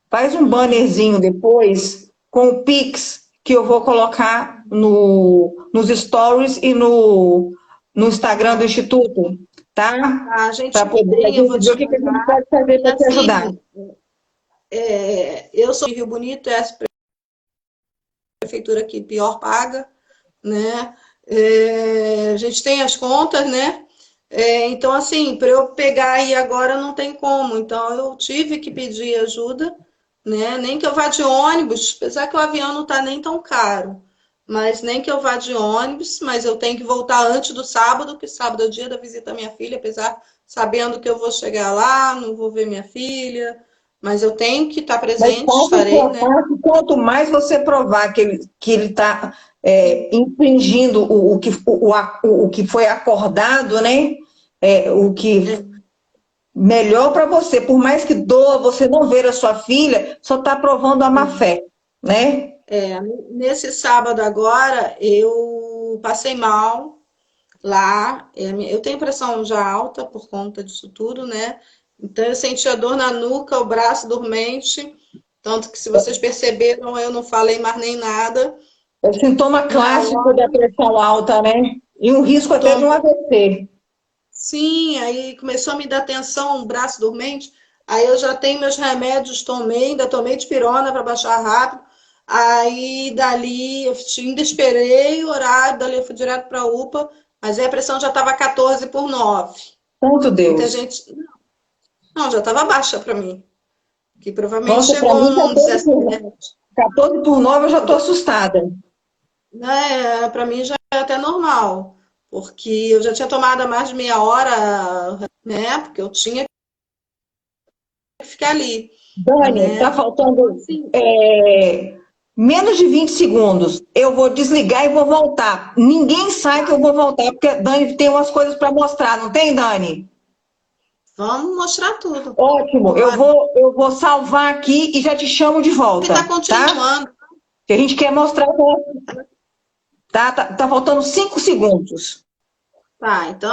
Speaker 1: Faz um bannerzinho depois com o Pix que eu vou colocar nos stories e no Instagram do Instituto, tá?
Speaker 2: A gente
Speaker 1: para poder ver o que a gente pode fazer para te ajudar.
Speaker 2: Eu sou de Rio Bonito, é a prefeitura que pior paga, né? A gente tem as contas, né? Então, assim, para eu pegar aí agora não tem como. Então, eu tive que pedir ajuda, né? Nem que eu vá de ônibus, apesar que o avião não está nem tão caro. Mas nem que eu vá de ônibus, mas eu tenho que voltar antes do sábado, que sábado é o dia da visita à minha filha, apesar sabendo que eu vou chegar lá, não vou ver minha filha, mas eu tenho que estar presente, estarei, né?
Speaker 1: Quanto mais você provar que ele está infringindo o que foi acordado, né? Melhor para você, por mais que doa você não ver a sua filha, só está provando a má fé, né?
Speaker 2: Nesse sábado agora, eu passei mal lá, eu tenho pressão já alta por conta disso tudo, né? Então eu senti a dor na nuca, o braço dormente, tanto que se vocês perceberam, eu não falei mais nem nada.
Speaker 1: É o sintoma clássico da pressão alta, né? E um risco até de um AVC.
Speaker 2: Sim, aí começou a me dar tensão, o braço dormente, aí eu já tenho meus remédios, ainda tomei dipirona para baixar rápido. Aí, dali, eu ainda esperei o horário, dali eu fui direto para a UPA, mas aí a pressão já estava 14/9.
Speaker 1: Santo Deus.
Speaker 2: Muita gente... Não, já estava baixa para mim. Que provavelmente
Speaker 1: Nossa,
Speaker 2: chegou um 17.
Speaker 1: 14/9 eu já estou assustada.
Speaker 2: Para mim já é até normal, porque eu já tinha tomado há mais de meia hora, né? Porque eu tinha que ficar ali.
Speaker 1: Dani, está faltando menos de 20 segundos. Eu vou desligar e vou voltar. Ninguém sai que eu vou voltar, porque a Dani tem umas coisas para mostrar, não tem, Dani?
Speaker 2: Vamos mostrar tudo.
Speaker 1: Ótimo, eu vou salvar aqui e já te chamo de volta.
Speaker 2: Está continuando.
Speaker 1: Tá? Que a gente quer mostrar. Tá faltando 5 segundos.
Speaker 2: Tá, então